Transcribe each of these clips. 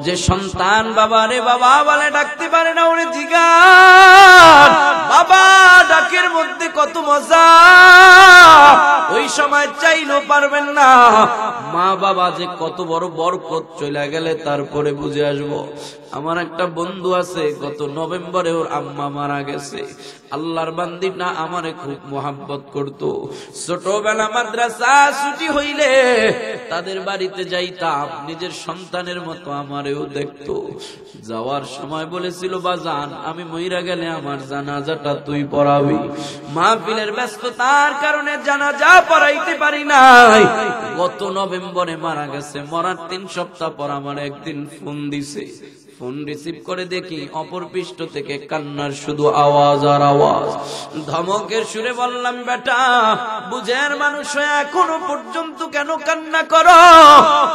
যে সন্তান বাবারে বাবা বলে ডাকতে পারে না, ওরে জিগার বাবা ডাকের মধ্যে কত মজা, ওই সময় চাইলেও পারবেন না। মা বাবা যে কত বড় বরকত, চলে গেলে তারপরে বুঝে আসবো। আমার একটা বন্ধু আছে, গত নভেম্বরে ওর আম্মা মারা গেছে। আল্লাহর বান্দি না আমারে খুব মোহাব্বত করতো। ছোটবেলা মাদ্রাসা ছুটি হইলে তাদের বাড়িতে যাইতাম, নিজের সন্তানের মতো আমারেও দেখতো। যাওয়ার সময় বলেছিল, বাজান আমি মইরা গেলে আমার জানাজাটা তুই পড়াবি। মাহফিলের ব্যস্ততার কারণে জানাজা পড়াইতে পারি নাই। গত নভেম্বরে মারা গেছে। মরার 3 সপ্তাহ পর আমার একদিন ফোন দিছে। ফোন রিসিভ করে দেখি অপর পৃষ্ঠ থেকে কান্নার শুধু আওয়াজ আর আওয়াজ। ধমকের সুরে বললাম, বেটা বুঝের মানুষ হয়ে এখনো পর্যন্ত কেন কান্না করো?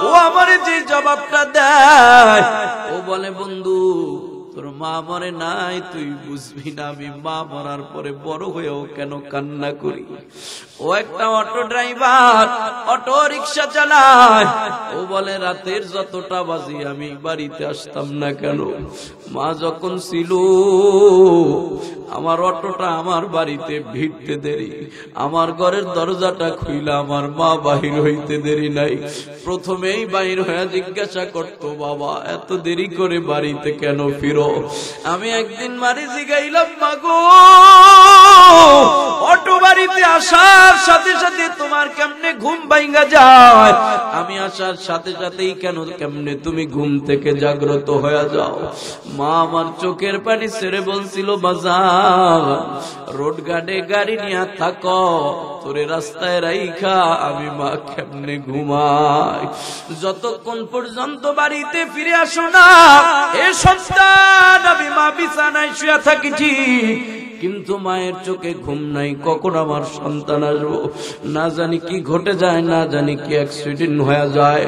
ও আমার যে জবাবটা দেয়, ও বলে, বন্ধু তোর মা মরে নাই, তুই বুঝবি না আমি মা মরার পরে বড় হয়েও কেন কান্না করি। ও একটা অটো ড্রাইভার, অটো রিক্সা চালায়। ও বলে, রাতের যতটা বাজি আমি বাড়িতে আসতাম না কেন, মা যখন ছিল আমার অটোটা আমার বাড়িতে ভিড়তে দেরি, আমার ঘরের দরজাটা খুইলা আমার মা বাহির হইতে দেরি নাই। প্রথমেই বাহির হয়ে জিজ্ঞাসা করতো, বাবা এত দেরি করে বাড়িতে কেন ফিরো? আমি একদিন মারি জিগাইলাম, মাগো অটো বাড়িতে আসার সাথে সাথে তোমার কেমনে ঘুম ভাঙা যায়? আমি আসার সাথে সাথেই কেমনে তুমি ঘুম থেকে জাগ্রত হয়ে যাও? মা আমার চোখের পানি ছেড়ে বলছিল, বাজার রোড গার্ডে গাড়ি নিয়ে থাকো, তোরে রাস্তায় রাইখা আমি মা কেমনে ঘুমাই? যতক্ষণ পর্যন্ত বাড়িতে ফিরে আসো না এ সন্তান, আমি মা বিছানায় শুয়ে থাকি ঠিক, কিন্তু মায়ের চোখে ঘুম নাই। কখন আমার সন্তান আসবো? না জানি কি ঘটে যায়, না জানি কি অ্যাক্সিডেন্ট হয়ে যায়।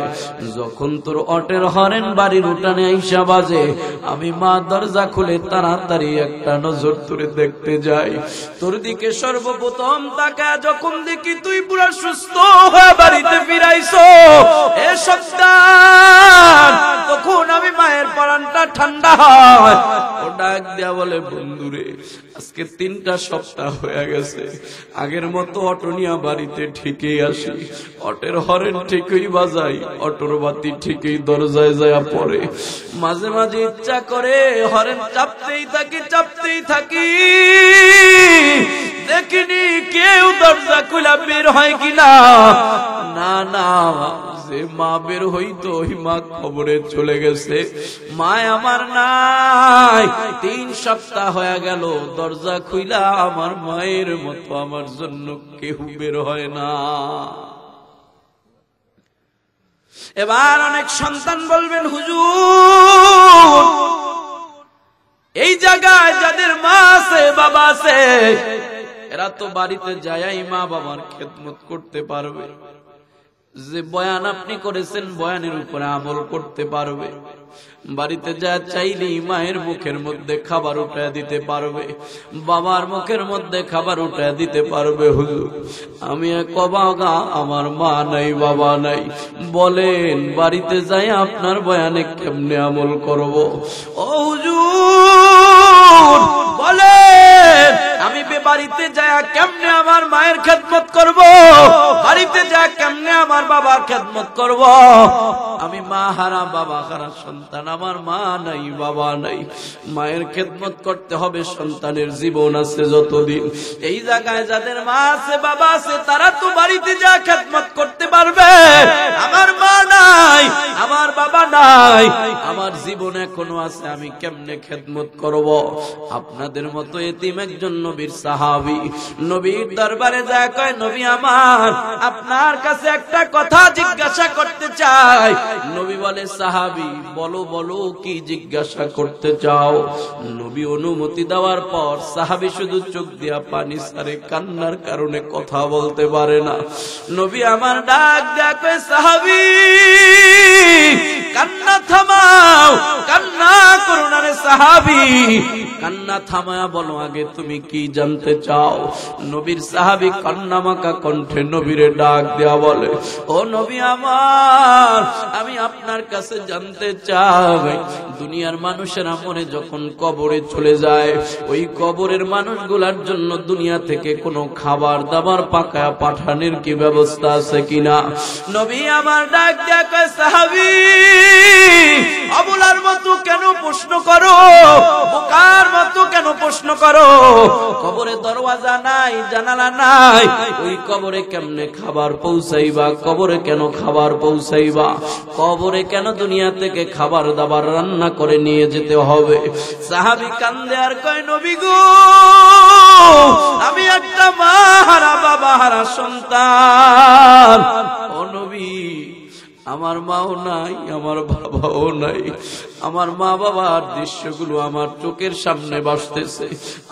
যখন তোর অটের হরেন বাড়ির উঠানে আইসা বাজে, আমি মা দরজা খুলে তাড়াতাড়ি একটা নজর তোরে দেখতে যাই। তোর দিকে সর্বপ্রথম তাকায় যখন দেখি তুই পুরা সুস্থ হয়ে বাড়িতে ফিরাইছো এ সন্তান, তখন আমি মায়ের পরানটা ঠান্ডা হয়। ও ডাক দিয়া বলে, বন্ধুরে আজকে 3টা সপ্তাহ হয়ে গেছে, আগের মতো অটো নিয়ে বাড়িতে ঠিকই আসি, অটোর হরেন ঠিকই বাজাই, অটোর বাতি ঠিকই দরজায় যায় পড়ে। মাঝে মাঝে ইচ্ছা করে হরেন চাপতেই থাকি, দেখিনি কেউ দরজা খুলে বের হয় কিনা। না না, যে মা বের হইতো ওই মা খবরে চলে গেছে, মা আমার নাই। 3 সপ্তাহ হয়ে গেল, দরজা খুইলা আমার মায়ের মতো আমার জন্য কেউ বের হয় না। এবার অনেক সন্তান বলবেন, হুজুর এই জায়গায় যাদের মা আছে বাবা আছে, এরা তো বাড়িতে যায় মা বাবার খেদমত করতে পারবে, যে বয়ান আপনি করেছেন বয়ানের উপরে আমল করতে পারবে, বাড়িতে যা চাইলেই মায়ের মুখের মধ্যে খাবার উঠায় দিতে পারবে, বাবার মুখের মধ্যে খাবার উঠায় দিতে পারবে। হুজুর আমি কবাগা, আমার মা নাই বাবা নাই, বলেন বাড়িতে যাই আপনার বয়ানে কেমনে আমল করব? ও হুজুর বলেন আমি বাড়িতে যাই কেমনে আমার মায়ের খেদমত করব, বাড়িতে যাই কেমনে আমার বাবার খেদমত করব? আমি মা হারা বাবা হারা সন্তান, আমার মা নাই বাবা নাই, মায়ের খেদমত করতে হবে, সন্তানের জীবন আছে যতদিন। এই জায়গায় যাদের মা আছে বাবা আছে তারা তো বাড়িতে যা খেদমত করতে পারবে। আমার মা নাই, আমার বাবা নাই, আমার জীবন এখনো আছে, আমি কেমনে খেদমত করব? আপনাদের মতো এতিম একজন নবীর সাহাবী নবীর দরবারে যায়, কয় নবী আমার আপনার কাছে একটা কথা জিজ্ঞাসা করতে চাই। নবী বলে, সাহাবী বলো বলো কি জিজ্ঞাসা করতে চাও? নবী অনুমতি দেওয়ার পর সাহাবী শুধু চোখ দিয়া পানি ছাড়ে, কান্নার কারণে কথা বলতে পারে না। নবী আমার ডাক দেয়া কয়, সাহাবী কান্না থামাও, কান্না করো না রে সাহাবী, কান্না থামায়া বলো আগে তুমি কি জানতে চাও? নবীর সাহাবী কান্নামাখা কণ্ঠে নবীরে ডাক দেয়া বলে, ও নবী আমার, আমি আপনার কাছে জানতে চাই, দুনিয়ার মানুষেরা মরে যখন কবরে চলে যায়, ওই কবরের মানুষগুলার জন্য দুনিয়া থেকে কোনো খাবার দাবার পাকায়া পাঠানোর কি ব্যবস্থা আছে কিনা? নবী আমার ডাক দেয়া কয়, সাহাবী অবলার মতো কেন প্রশ্ন করো, বোকার মতো কেন প্রশ্ন করো? কবরে দরওয়াজা নাই, জানালা নাই, ওই কবরে কেমনে খাবার পৌঁছাইবা? কবরে কেন খাবার পৌঁছাইবা? কবরে কেন দুনিয়া থেকে খাবার দাবার রান্না করে নিয়ে যেতে হবে? সাহাবী কান্দে আর কয়, নবী গো, আমি একটা মা হারা বাবা হারা সন্তান। ও নবী, আমার মাও নাই, আমার বাবাও নাই, আমার মা বাবার দৃশ্যগুলো আমার চোখের সামনে ভাসতেছে।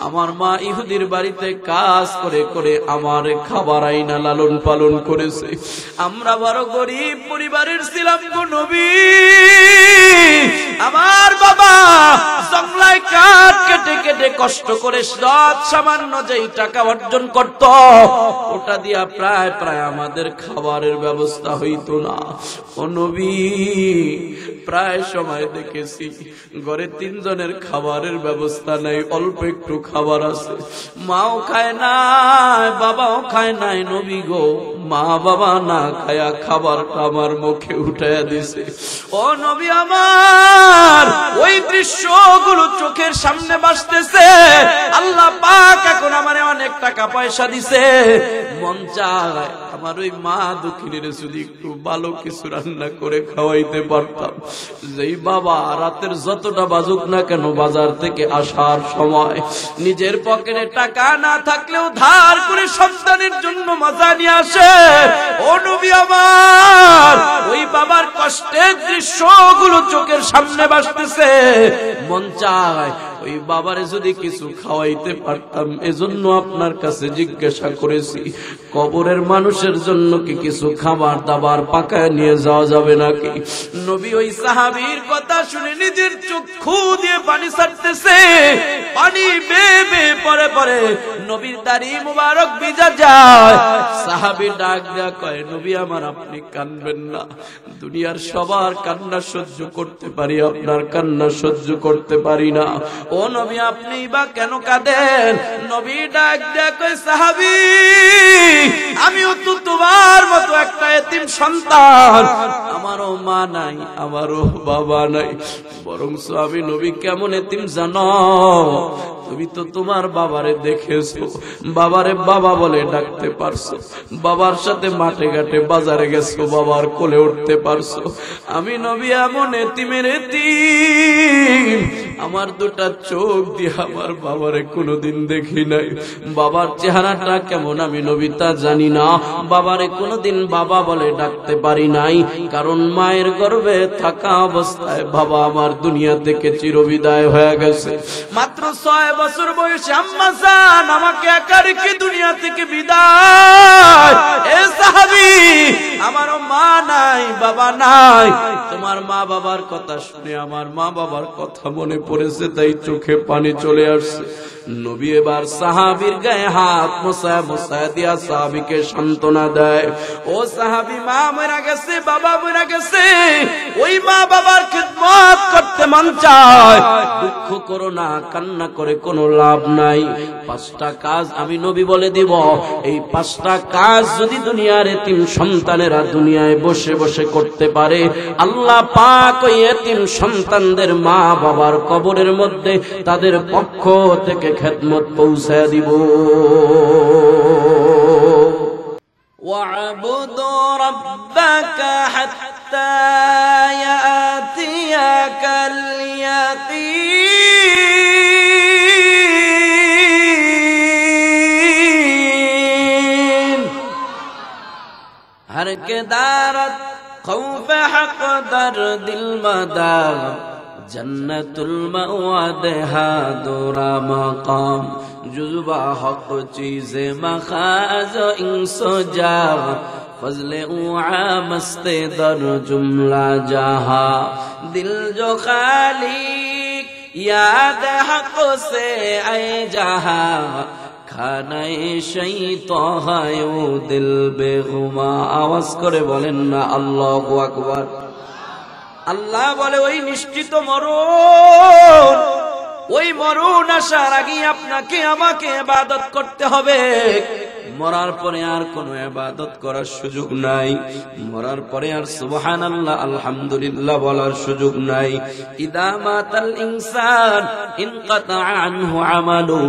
আমার মা ইহুদির বাড়িতে কাজ করে করে আমার খাবার আইনা লালন পালন করেছে। আমরা বড় গরিব পরিবারের ছিলাম গো নবী। আমার বাবা জংলায় কাঠ কেটে কেটে কষ্ট করে সামান্য যেই টাকা অর্জন করত, ওটা দিয়া প্রায় প্রায় আমাদের খাবারের ব্যবস্থা হইতো না। ও নবী, প্রায় সময় দেখেছি ঘরে 3 জনের খাবারের ব্যবস্থা নাই, অল্প একটু খাবার আছে, মাও খায় নাই, বাবাও খায় নাই। নবী গো, মা বাবা না খায়া খাবারটা আমার মুখে উঠাইয়া দিছে। ও নবী আমার, ওই দৃশ্যগুলো চোখের সামনে ভাসতেছে। আল্লাহ পাক এখন আমারে অনেক টাকা পয়সা দিছে, মন চায় আমার ওই মা দুঃখিনীর যদি একটু ভালো কিছু রান্না করে খাওয়াইতে পারতাম। যেই বাবা রাতের যতটা বাজুক না কেন বাজার থেকে আসার সময় নিজের পকেটে টাকা না থাকলেও ধার করে সন্তানের জন্য মজা নিয়ে আসে। ও নবী আমার, ওই বাবার কষ্টের দৃশ্যগুলো চোখের সামনে ভাসতেছে, মন চায় ওই বাবারে যদি কিছু খাওয়াইতে পারতাম। এজন্য আপনার কাছে জিজ্ঞাসা করেছি, কবরের মানুষের জন্য কি কিছু খাবার দাবার পাকায় নিয়ে যাওয়া যাবে নাকি? নবী ওই সাহাবীর কথা শুনে নিজের চক্ষু দিয়ে পানি ছাড়তেছে, পানি বেয়ে বেয়ে পরে পরে নবীর দাড়ি মুবারক ভিজা যায়। সাহাবী ডাক দেয়া কয়, নবী আমার, আপনি কাঁদবেন না, দুনিয়ার সবার কান্না সহ্য করতে পারি, আপনার কান্না সহ্য করতে পারি না। ও নবী, আপনি বা কেন কাঁদেন? নবী ডাক দেয়া কয়, সাহাবী আমিও তো তোমার মতো একটা এতিম সন্তান, আমারও মা নাই, আমারও বাবা নাই। বরং আমি নবী কেমন এতিম জানো? তুমি তো তোমার বাবারে দেখেছো, বাবারে বাবা বলে ডাকতে পারছো, বাবার সাথে মাঠে ঘাটে বাজারে গেছো, বাবার কোলে উঠতে পারছো। আমি নবী এমন এতিমের এতিম, আমার দুটা চোখ দিয়ে আমার বাবারে কোনোদিন দেখি নাই। বাবার চেহারাটা কেমন আমি নবী তা জানি না, বাবারে কোনোদিন বাবা বলে ডাকতে পারি নাই, কারণ মায়ের গর্ভে থাকা অবস্থায় বাবা আমার দুনিয়া থেকে চিরবিদায় হয়ে গেছে। মাত্র 6 বছর বয়সে আম্মা জান আমাকে একা রেখে দুনিয়া থেকে বিদায়। এ সাহাবী, আমারও মা নাই, বাবা নাই। তোমার মা বাবার কথা শুনে আমার মা বাবার কথা মনে পড়েছে, তাই চোখে পানি চলে আসছে। নবী এবার সাহাবীর গায়ে হাত মোছায় মোছায় দিয়া সাহাবীকে সান্ত্বনা দেয়। ও সাহাবী, মা মরে গেছে, বাবা মরে গেছে, ওই মা বাবার খিদমত করতে মন চায়। দুঃখ করো না, কান্না করে কোনো লাভ নাই। 5টা কাজ আমি নবী বলে দিব, এই 5টা কাজ যদি দুনিয়ার এতিম সন্তানেরা দুনিয়ায় বসে বসে করতে পারে, আল্লাহ পাক ওই এতিম সন্তানদের মা বাবার কবরের মধ্যে তাদের পক্ষ থেকে খেদমত পৌঁছায় দিব। ওয়া'বুদ রাব্বাকা হাত্তা ইয়াতিয়াকাল ইয়াকিন। हर के दारत खौफ हक दर दिल मदा जन्नतुल मवाद हा दोरा मकाम जुज़बा हक चीज़े मखाज इंसो जा फजले उआ मस्ते दर जुमला जहा दिल जो खाली याद हक से ऐ जहां খানায় শৈতান দিল বেগুমা। আওয়াজ করে বলেন না আল্লাহু আকবার। আল্লাহ বলে ওই নিশ্চিত মরণ, ওই মরণ আসার আগে আপনাকে আমাকে ইবাদত করতে হবে। মরার পরে আর কোনো ইবাদত করার সুযোগ নাই, মরার পরে আর সুবহানাল্লাহ আলহামদুলিল্লাহ বলার সুযোগ নাই। ইদা মাতাল ইনসান ইনকাতা আনহু আমালু,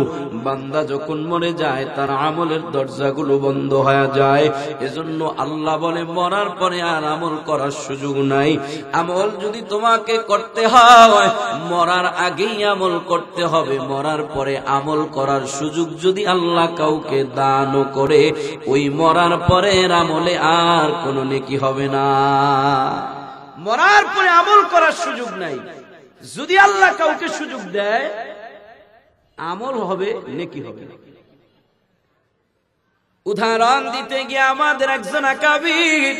বান্দা যখন মরে যায় তার আমলের দরজাগুলো বন্ধ হয়ে যায়। এজন্য আল্লাহ বলে মরার পরে আর আমল করার সুযোগ নাই। আমল যদি তোমাকে করতে হয় মরার আগেই আমল করতে হবে, মরার পরে আমল করার সুযোগ যদি আল্লাহ কাউকে দান করে ওই মরার পরের আমলে আর কোনো নেকি হবে না। মরার পরে আমল করার সুযোগ নাই, যদি আল্লাহ কাউকে সুযোগ দেয় আমল হবে, নেকি হবে। উদাহরণ দিতে গিয়ে আমাদের একজন আকাবির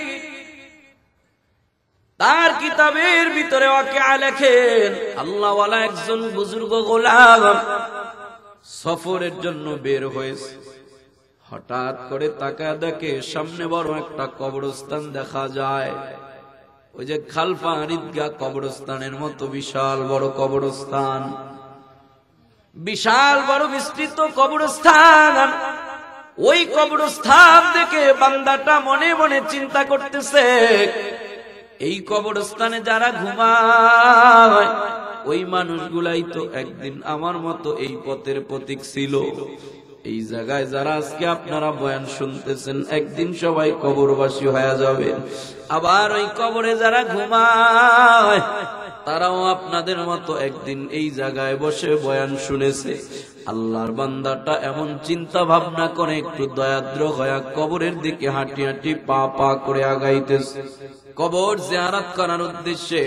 তার কিতাবের ভিতরে ওয়াকিয়া লেখেন, আল্লাহওয়ালা একজন বুজুর্গ গোলাম সফরের জন্য বের হয়েছে। হঠাৎ করে তাকায় দেখে সামনে বড় একটা কবরস্থান দেখা যায়। ওই যে খালফা ঈদগাহ কবরস্থানের মতো বিশাল বড় কবরস্থান, বিশাল বড় বিস্তৃত কবরস্থান। ওই কবরস্থান দেখে বান্দাটা মনে মনে চিন্তা করতেছে, এই কবরস্থানে যারা ঘুমায় ওই মানুষগুলাই তো একদিন আমার মতো এই পথের প্রতীক ছিল। এই জায়গায় যারা আজকে আপনারা বয়ান শুনতেছেন একদিন সবাই কবরবাসী হয়ে যাবেন। আবার ওই কবরে যারা ঘুমায় তারাও আপনাদের মতো একদিন এই জায়গায় বসে বয়ান শুনেছে। আল্লাহর বান্দাটা এমন চিন্তা ভাবনা করে একটু দয়াদ্র হয়ে কবরের দিকে হাঁটি হাঁটি পা পা করে আগাইতেছে। কবর জিয়ারত করার উদ্দেশ্যে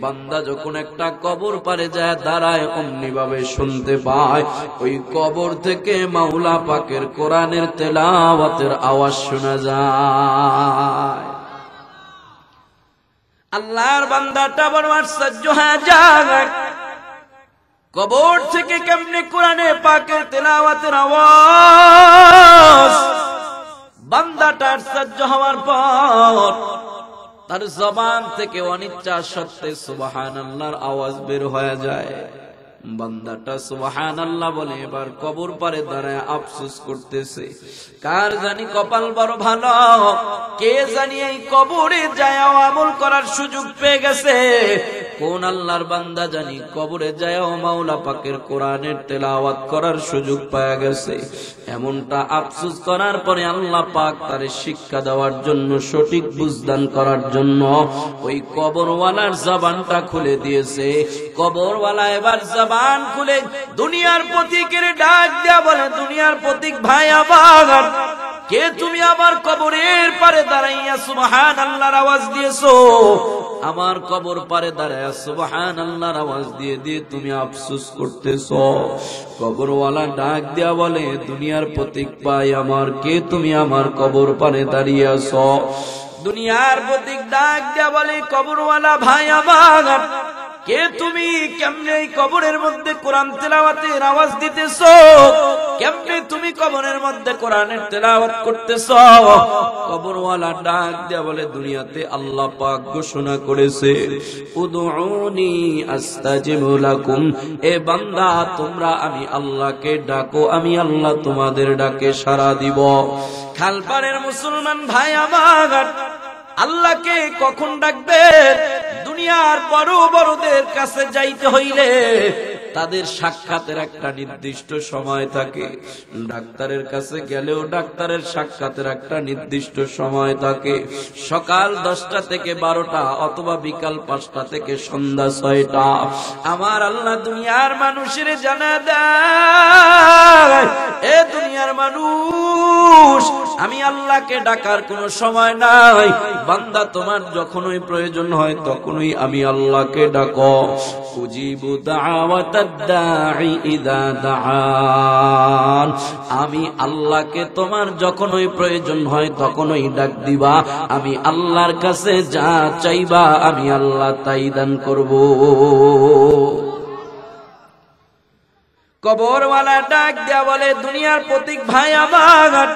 বান্দা যখন একটা কবর পারে যায় দাঁড়ায়, অমনি ভাবে শুনতে পায় ওই কবর থেকে মাওলা পাকের কোরআনের তেলাওয়াতের আওয়াজ শোনা যায়। আল্লাহর বান্দাটা বড় আশ্চর্য হয়ে যায়, কবর থেকে কেমনে কোরআনে পাকের তেলাওয়াতের আওয়াজ। বান্দাটা আশ্চর্য হওয়ার পর তার জবান থেকে অনিচ্ছা সত্ত্বে সুবহানাল্লাহর আওয়াজ বের হয়ে যায়। বান্দাটা সুবহানাল্লাহ বলে এবার কবর পারে দাঁড়ায় আফসোস করতেছে, কার জানি কপাল বড় ভালো, কে জানি এই কবরে যায় আমল করার সুযোগ পেয়ে গেছে। কোন আল্লাহর বান্দা জানি কবরে যায় মাওলা পাকের কোরআনের তেলাওয়াত করার সুযোগ পাওয়া গেছে। এমনটা আফসোস করার পরে আল্লাহ পাক তারে শিক্ষা দেওয়ার জন্য, সঠিক বুঝদান করার জন্য ওই কবরওয়ালার জবানটা খুলে দিয়েছে। কবরওয়ালা এবার জবান খুলে দুনিয়ার প্রতীকের ডাক দেয়া বলে, দুনিয়ার প্রতীক ভাই আমার, কে তুমি আমার কবরের পারে দাঁড়াইয়া সুবহানাল্লাহর আওয়াজ দিয়েছো? আমার কবর পারে দাঁড়াইয়া সুবহানাল্লাহর আওয়াজ দিয়ে দিয়ে তুমি আফসোস করতেছো। কবরওয়ালা ডাক দেয়া বলে, দুনিয়ার প্রতীক ভাই আমার, কে তুমি আমার কবর পারে দাঁড়িয়ে আছো? দুনিয়ার প্রতীক ডাক দেয়া বলে, কবরওয়ালা ভাই আমার, কে তুমি? কেমনে এই কবরের মধ্যে কোরআন তেলাওয়াতের আওয়াজ দিতেছো? কেমনে তুমি কবরের মধ্যে কোরআনের তেলাওয়াত করতেছো? কবরওয়ালা ডাক দেয়া বলে, দুনিয়াতে আল্লাহ পাক ঘোষণা করেছে, উদউনি আস্তাজিব লাকুম, এ বান্দা তোমরা আমি আল্লাহকে ডাকো, আমি আল্লাহ তোমাদের ডাকে সাড়া দিব। খালপাড়ের মুসলমান ভাই আমার, আল্লাহকে কখন ডাকবেন? দুনিয়ার বড় বড়দের কাছে যাইতে হইলে তাদের সাক্ষাতের একটা নির্দিষ্ট সময় থাকে। ডাক্তারের কাছে গেলেও ডাক্তারের সাক্ষাতের একটা নির্দিষ্ট সময় থাকে, সকাল 10টা থেকে 12টা অথবা বিকাল 5টা থেকে সন্ধ্যা 6টা। আমার আল্লাহ দুনিয়ার মানুষের জানা দেয়, এ দুনিয়ার মানুষ, আমি আল্লাহকে ডাকার কোনো সময় নাই। বান্দা তোমার যখনই প্রয়োজন হয় তখনই আমি আল্লাহকে ডাকো। উজিবু দাওয়াতাদ দাঈ ইযা দাআন, আমি আল্লাহকে তোমার যখনই প্রয়োজন হয় তখনই ডাক দিবা। আমি আল্লাহর কাছে যা চাইবা আমি আল্লাহ তাই দান করব। কবরওয়ালা ডাক দেয়া বলে, দুনিয়ার প্রতীক ভাই আমার,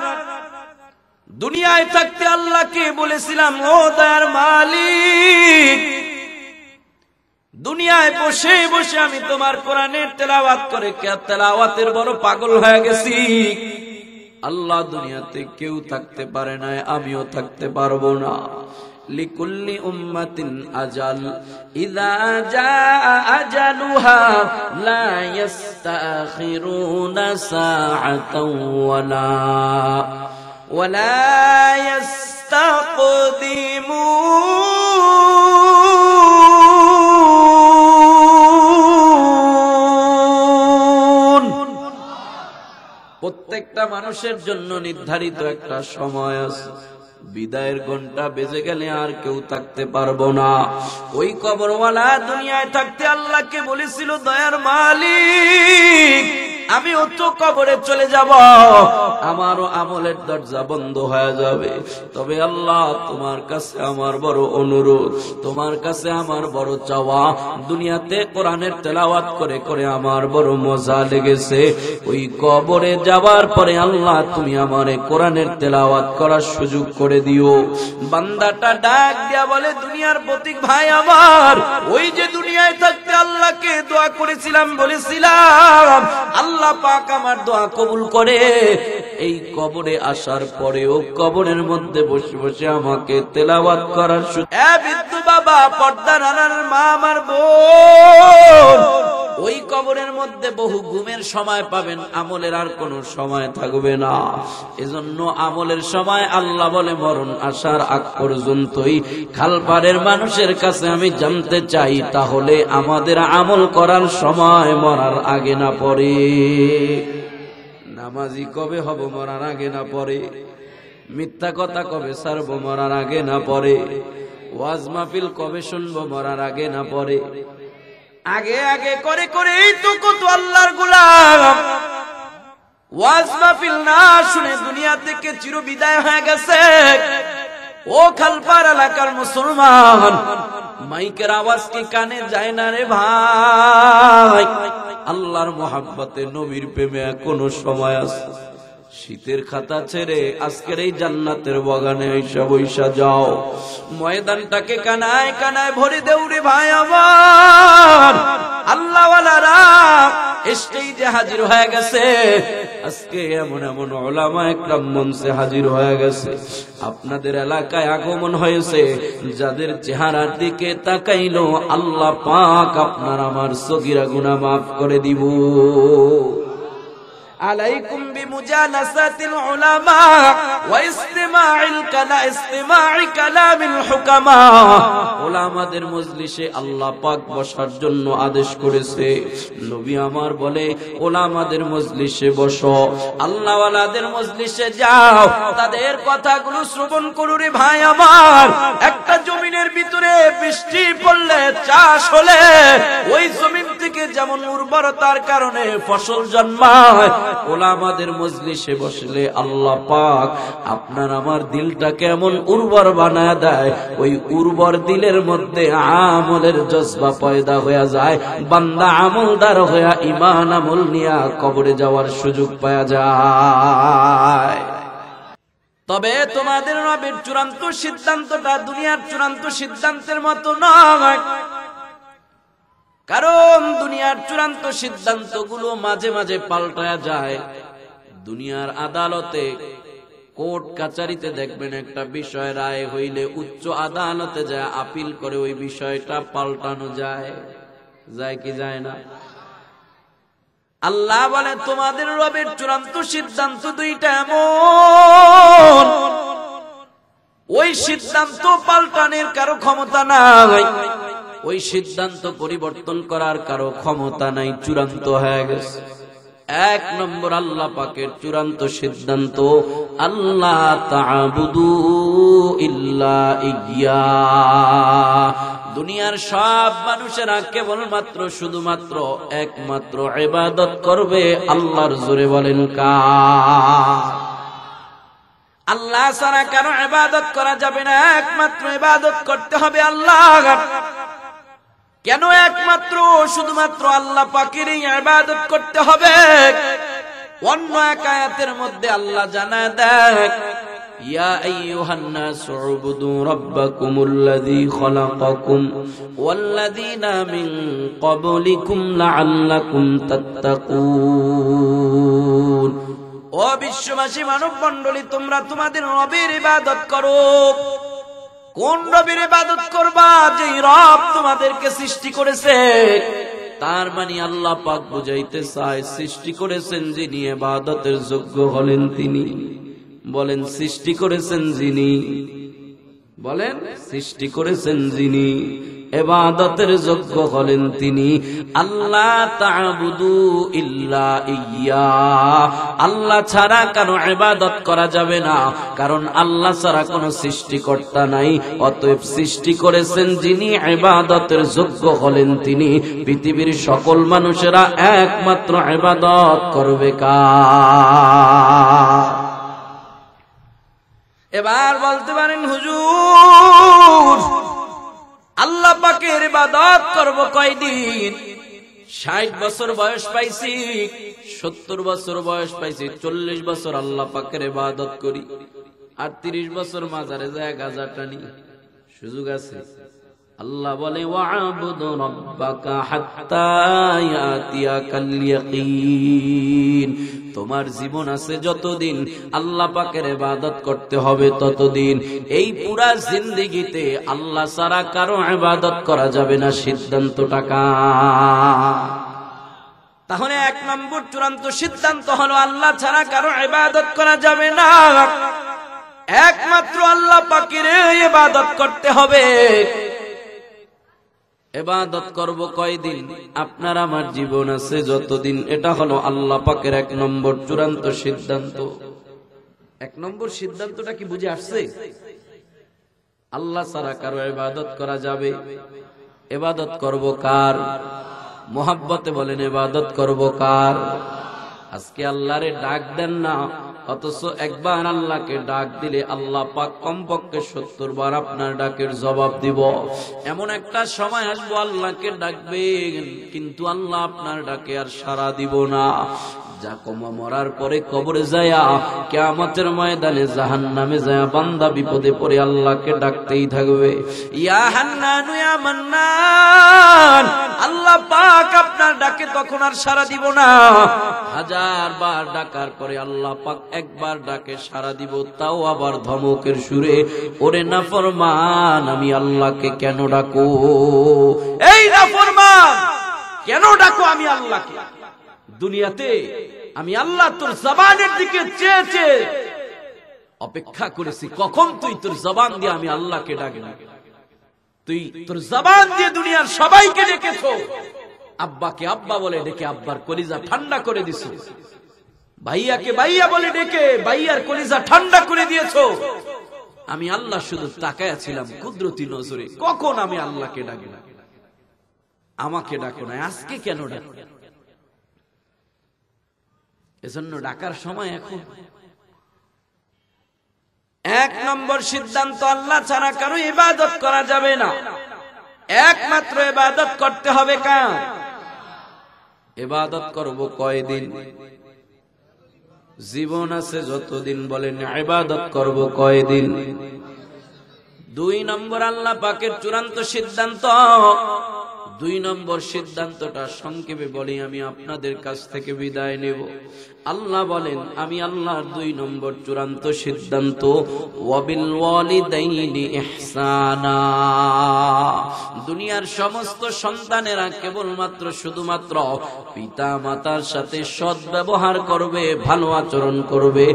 দুনিয়ায় থাকতে আল্লাহকে বলেছিলাম ও দয়ার মালিক, দুনিয়ায় বসে বসে আমি তোমার কোরআনের তেলাওয়াত করে তেলাওয়াতের বড় পাগল হয়ে গেছি। আল্লাহ, দুনিয়াতে কেউ থাকতে পারে না, আমিও থাকতে পারবো না। লিকুল্লি উম্মাতিন আজাল, ইযা জাআ আজালুহা লা ইস্তাখিরুনা সাআতাও ওয়ালা ইস্তাকদিমুন। প্রত্যেকটা মানুষের জন্য নির্ধারিত একটা সময় আছে, বিদায়ের ঘন্টা বেজে গেলে আর কেউ থাকতে পারবো না। ওই কবরওয়ালা দুনিয়ায় থাকতে আল্লাহকে বলেছিল, দয়ার মালিক, আমি অত কবরে চলে যাব, আমারও আমলের দরজা বন্ধ হয়ে যাবে। তবে আল্লাহ, তোমার কাছে আমার বড় অনুরোধ, তোমার কাছে আমার বড় চাওয়া, দুনিয়াতে কোরআনের তেলাওয়াত করে করে আমার বড় মজা লেগেছে, ওই কবরে যাবার পরে আল্লাহ তুমি আমারে কোরআনের তেলাওয়াত করার সুযোগ করে দিও। বান্দাটা ডাক দিয়া বলে, দুনিয়ার প্রতীক ভাই আমার, ওই যে দুনিয়ায় থাকতে আল্লাহকে দোয়া করেছিলাম, বলেছিলাম আল্লাহ পাক আমার দোয়া কবুল করে, এই কবরে আসার পরেও কবরের মধ্যে বসে বসে আমাকে তেলাওয়াত করার সুযোগ। বিদ্যু বাবা, পর্দার আড়ার মা, আমার বোন, ওই কবরের মধ্যে বহু ঘুমের সময় পাবেন, আমলের আর কোনো সময় থাকবে না। এজন্য আমলের সময় আল্লাহ বলে মরণ আসার আগ পর্যন্তই খালপাড়ের মানুষের কাছে আমি জানতে চাই, তাহলে আমাদের আমল করার সময় মরার আগে না পরে? নামাজি কবে হব মরার আগে না পরে? মিথ্যা কথা কবে ছাড়বো মরার আগে না পরে? ওয়াজ মাহফিল কবে শুনবো মরার আগে না পরে? আগে আগে করে করে এই তো কত আল্লাহর গোলাম ওয়াজ মাহফিল না শুনে দুনিয়া থেকে চির বিদায় হয়ে গেছে। ও খালপাড় এলাকার মুসলমান, মাইকের আওয়াজ কি কানে যায় না রে ভাই? আল্লাহর মোহাব্বতে, নবীর প্রেমে এখনো সময় আছে। শীতের খাতা ছেড়ে আজকের এই জান্নাতের বাগানে আইসা বইসা যাও, ময়দানটাকে কানায় কানায় ভরে দেউরে ভাই আমার। আল্লাহওয়ালারা স্টেজে হাজির হয়ে গেছে, আজকে এমন এমন উলামা একরাম মঞ্চে হাজির হয়ে গেছে। আপনাদের এলাকায় আগমন হয়েছে, যাদের চেহারার দিকে তাকাইলো আল্লাহ পাক আপনার আমার সগীরা গুনাহ মাফ করে দিব। আলাইকুম বিমুজালাসাতিল উলামা ওয়া ইসতিমা'i কালামিল হুকামা। উলামাদের মজলিসে আল্লাহ পাক বসার জন্য আদেশ করেছে। নবী আমার বলে, উলামাদের মজলিসে বসো, আল্লাহওয়ালাদের মজলিসে যাও, তাদের কথাগুলো শ্রবণ করো রে ভাই আমার। একটা জমিনের ভিতরে বৃষ্টি পড়লে, চাষ হলে, ওই জমিন থেকে যেমন উর্বরতার কারণে ফসল জন্মায়, উলামাদের মজলিসে বসলে আল্লাহ পাক আপনার আমার দিলটা কেমন উর্বর বানায় দেয়। ওই উর্বর দিলের মধ্যে আমলের জজবা পয়দা হয়ে যায়, বান্দা আমলদার হয়ে ঈমান আমল নিয়া কবরে যাওয়ার সুযোগ পাওয়া যায়। তবে তোমাদের নবীর চূড়ান্ত সিদ্ধান্তটা দুনিয়ার চূড়ান্ত সিদ্ধান্তের মতো নয়, কারণ দুনিয়ার চূড়ান্ত সিদ্ধান্তগুলো মাঝে মাঝে পাল্টায়া যায়। দুনিয়ার আদালতে, কোর্ট কাচারিতে দেখবেন একটা বিষয় রায় হইলে উচ্চ আদালতে যায় আপিল করে ওই বিষয়টা পাল্টানো যায়, যায় কি যায় না? আল্লাহ বলে, তোমাদের রবের চূড়ান্ত সিদ্ধান্ত দুইটা এমন, ওই সিদ্ধান্ত পাল্টানোর কারো ক্ষমতা নাই, ওই সিদ্ধান্ত পরিবর্তন করার কারো ক্ষমতা নাই, চূড়ান্ত হয়ে গেছে। এক নম্বর আল্লাহ পাকের চূড়ান্ত সিদ্ধান্ত, আল্লাহ তা'বুদু ইল্লা ইয়্যা। দুনিয়ার সব মানুষেরা কেবলমাত্র শুধুমাত্র একমাত্র ইবাদত করবে আল্লাহর। জোরে বলেন কার? আল্লাহ ছাড়া কারো ইবাদত করা যাবে না, একমাত্র ইবাদত করতে হবে আল্লাহ। কেন একমাত্র শুধুমাত্র আল্লাহ পাকেরই ইবাদত করতে হবে? অন্য এক আয়াতের মধ্যে আল্লাহ জানায় দেয়, ইয়া আইয়ুহান নাসু উবুদু রাব্বাকুমুল্লাযী খালাকাকুম ওয়াল্লাযীনা মিন ক্বাবলিকুম লাআল্লাকুম তাত্তাকুন। ও বিশ্ববাসী মানব মণ্ডলী, তোমরা তোমাদের রবের ইবাদত করো। কোন রবের ইবাদত করবা? যেই রব তোমাদেরকে সৃষ্টি করেছে। তার মানে আল্লাহ পাক বুঝাইতে চায়, সৃষ্টি করেছেন যিনি, ইবাদতের যোগ্য হলেন তিনি। বলেন, সৃষ্টি করেছেন যিনি, বলেন সৃষ্টি করেছেন যিনি, ইবাদতের যোগ্য হলেন তিনি। আল্লাহ তা'বুদু ইল্লা ইয়্যা, আল্লাহ ছাড়া কারো ইবাদত করা যাবে না, কারণ আল্লাহ ছাড়া কোনো সৃষ্টিকর্তা নাই। অতএব সৃষ্টি করেছেন যিনি, ইবাদতের যোগ্য হলেন তিনি। পৃথিবীর সকল মানুষেরা একমাত্র ইবাদত করবে কার? এবার বলতে পারেন, হুজুর আল্লাহ পাকের ইবাদত করব কয়দিন? 60 বছর বয়স পাইছি, 70 বছর বয়স পাইছি, 40 বছর আল্লাহ পাকের ইবাদত করি, আর 30 বছর মাজারে যায় গাঁজা টানি। সুযোগ আছে? আল্লাহ বলে, ওয়া'বুদ রাব্বাকা হাত্তা ইয়াতিয়াকাল ইয়াকিন। তোমার জীবন আছে যতদিন আল্লাহ পাকের ইবাদত করতে হবে ততদিন। এই পুরা জিন্দেগিতে আল্লাহ ছাড়া কারো ইবাদত করা যাবে না। সিদ্ধান্তটা কার? তাহলে 1 নম্বর চূড়ান্ত সিদ্ধান্ত হলো, আল্লাহ ছাড়া কারো ইবাদত করা যাবে না, একমাত্র আল্লাহ পাকের ইবাদত করতে হবে। ইবাদত করব কয়দিন? আপনার আমার জীবন আছে যতদিন। এটা হলো আল্লাহ পাকের 1 নম্বর চূড়ান্ত সিদ্ধান্ত। 1 নম্বর সিদ্ধান্তটা কি বুঝে আসছে? আল্লাহ ছাড়া কারো ইবাদত করা যাবে। ইবাদত করব কার? মুহাব্বতে বলেন, ইবাদত করব কার? আজকে আল্লাহরে ডাক দেন না, অথচ একবার আল্লাহকে ডাক দিলে আল্লাহ পাক কমপক্ষে 70 বার আপনার ডাকের জবাব দিব। এমন একটা সময় আসবো আল্লাহকে ডাকবেন, কিন্তু আল্লাহ আপনার ডাকে আর সাড়া দিব না। যা কমা মরার পরে কবরে যায়া, কিয়ামতের ময়দানে জাহান্নামে যায়া বান্দা বিপদে পড়ে আল্লাহকে ডাকতেই থাকবে, ইয়া হান্নান ইয়া মান্নান। আল্লাহ পাক আপনার ডাকে তখন আর সাড়া দিব না। 1000 বার ডাকার পরে আল্লাহ পাক একবার ডাকে সাড়া দিব, তাও আবার ধমকের সুরে, ওরে নাফরমান, আমি আল্লাহকে কেন ডাকো? এই নাফরমান, কেন ডাকো আমি আল্লাহকে? দুনিয়াতে আমি আল্লাহ তোর জবানের দিকে চেয়ে চেয়ে অপেক্ষা করেছি, কখন তুই তোর জবান দিয়ে আমি আল্লাহকে ডাকবি। তুই তোর জবান দিয়ে দুনিয়ার সবাইকে ডেকেছো, আব্বাকে আব্বা বলে ডেকে আব্বার কলিজা ঠান্ডা করে দিছো, ভাইয়াকে ভাইয়া বলে ডেকে ভাইয়ার কলিজা ঠান্ডা করে দিয়েছো। আমি আল্লাহ শুধু তাকায়া ছিলাম কুদরতি নজরে, কখন আমি আল্লাহকে ডাকি। আমাকে ডাকো না, আজকে কেন ডাকো? এজন্য ডাকার সময় এখন। 1 নম্বর সিদ্ধান্ত, আল্লাহ ছাড়া কারো ইবাদত করা যাবে না, একমাত্র ইবাদত করতে হবে কার? ইবাদত করব কয়দিন? জীবন আছে যতদিন। বলেন, ইবাদত করব কয়দিন? 2 নম্বর আল্লাহ পাকের চূড়ান্ত সিদ্ধান্ত। 2 নম্বর সিদ্ধান্তটা সংক্ষেপে বলি, আমি আপনাদের কাছ থেকে বিদায় নেব। আল্লাহ বলেন, আমি আল্লাহর 2 নম্বর চূড়ান্ত সিদ্ধান্ত, ওয়াবিল ওয়ালিদাইনি ইহসানা। দুনিয়ার সমস্ত সন্তানেরা কেবলমাত্র শুধুমাত্র পিতা মাতার সাথে সৎ ব্যবহার করবে, ভালো আচরণ করবে।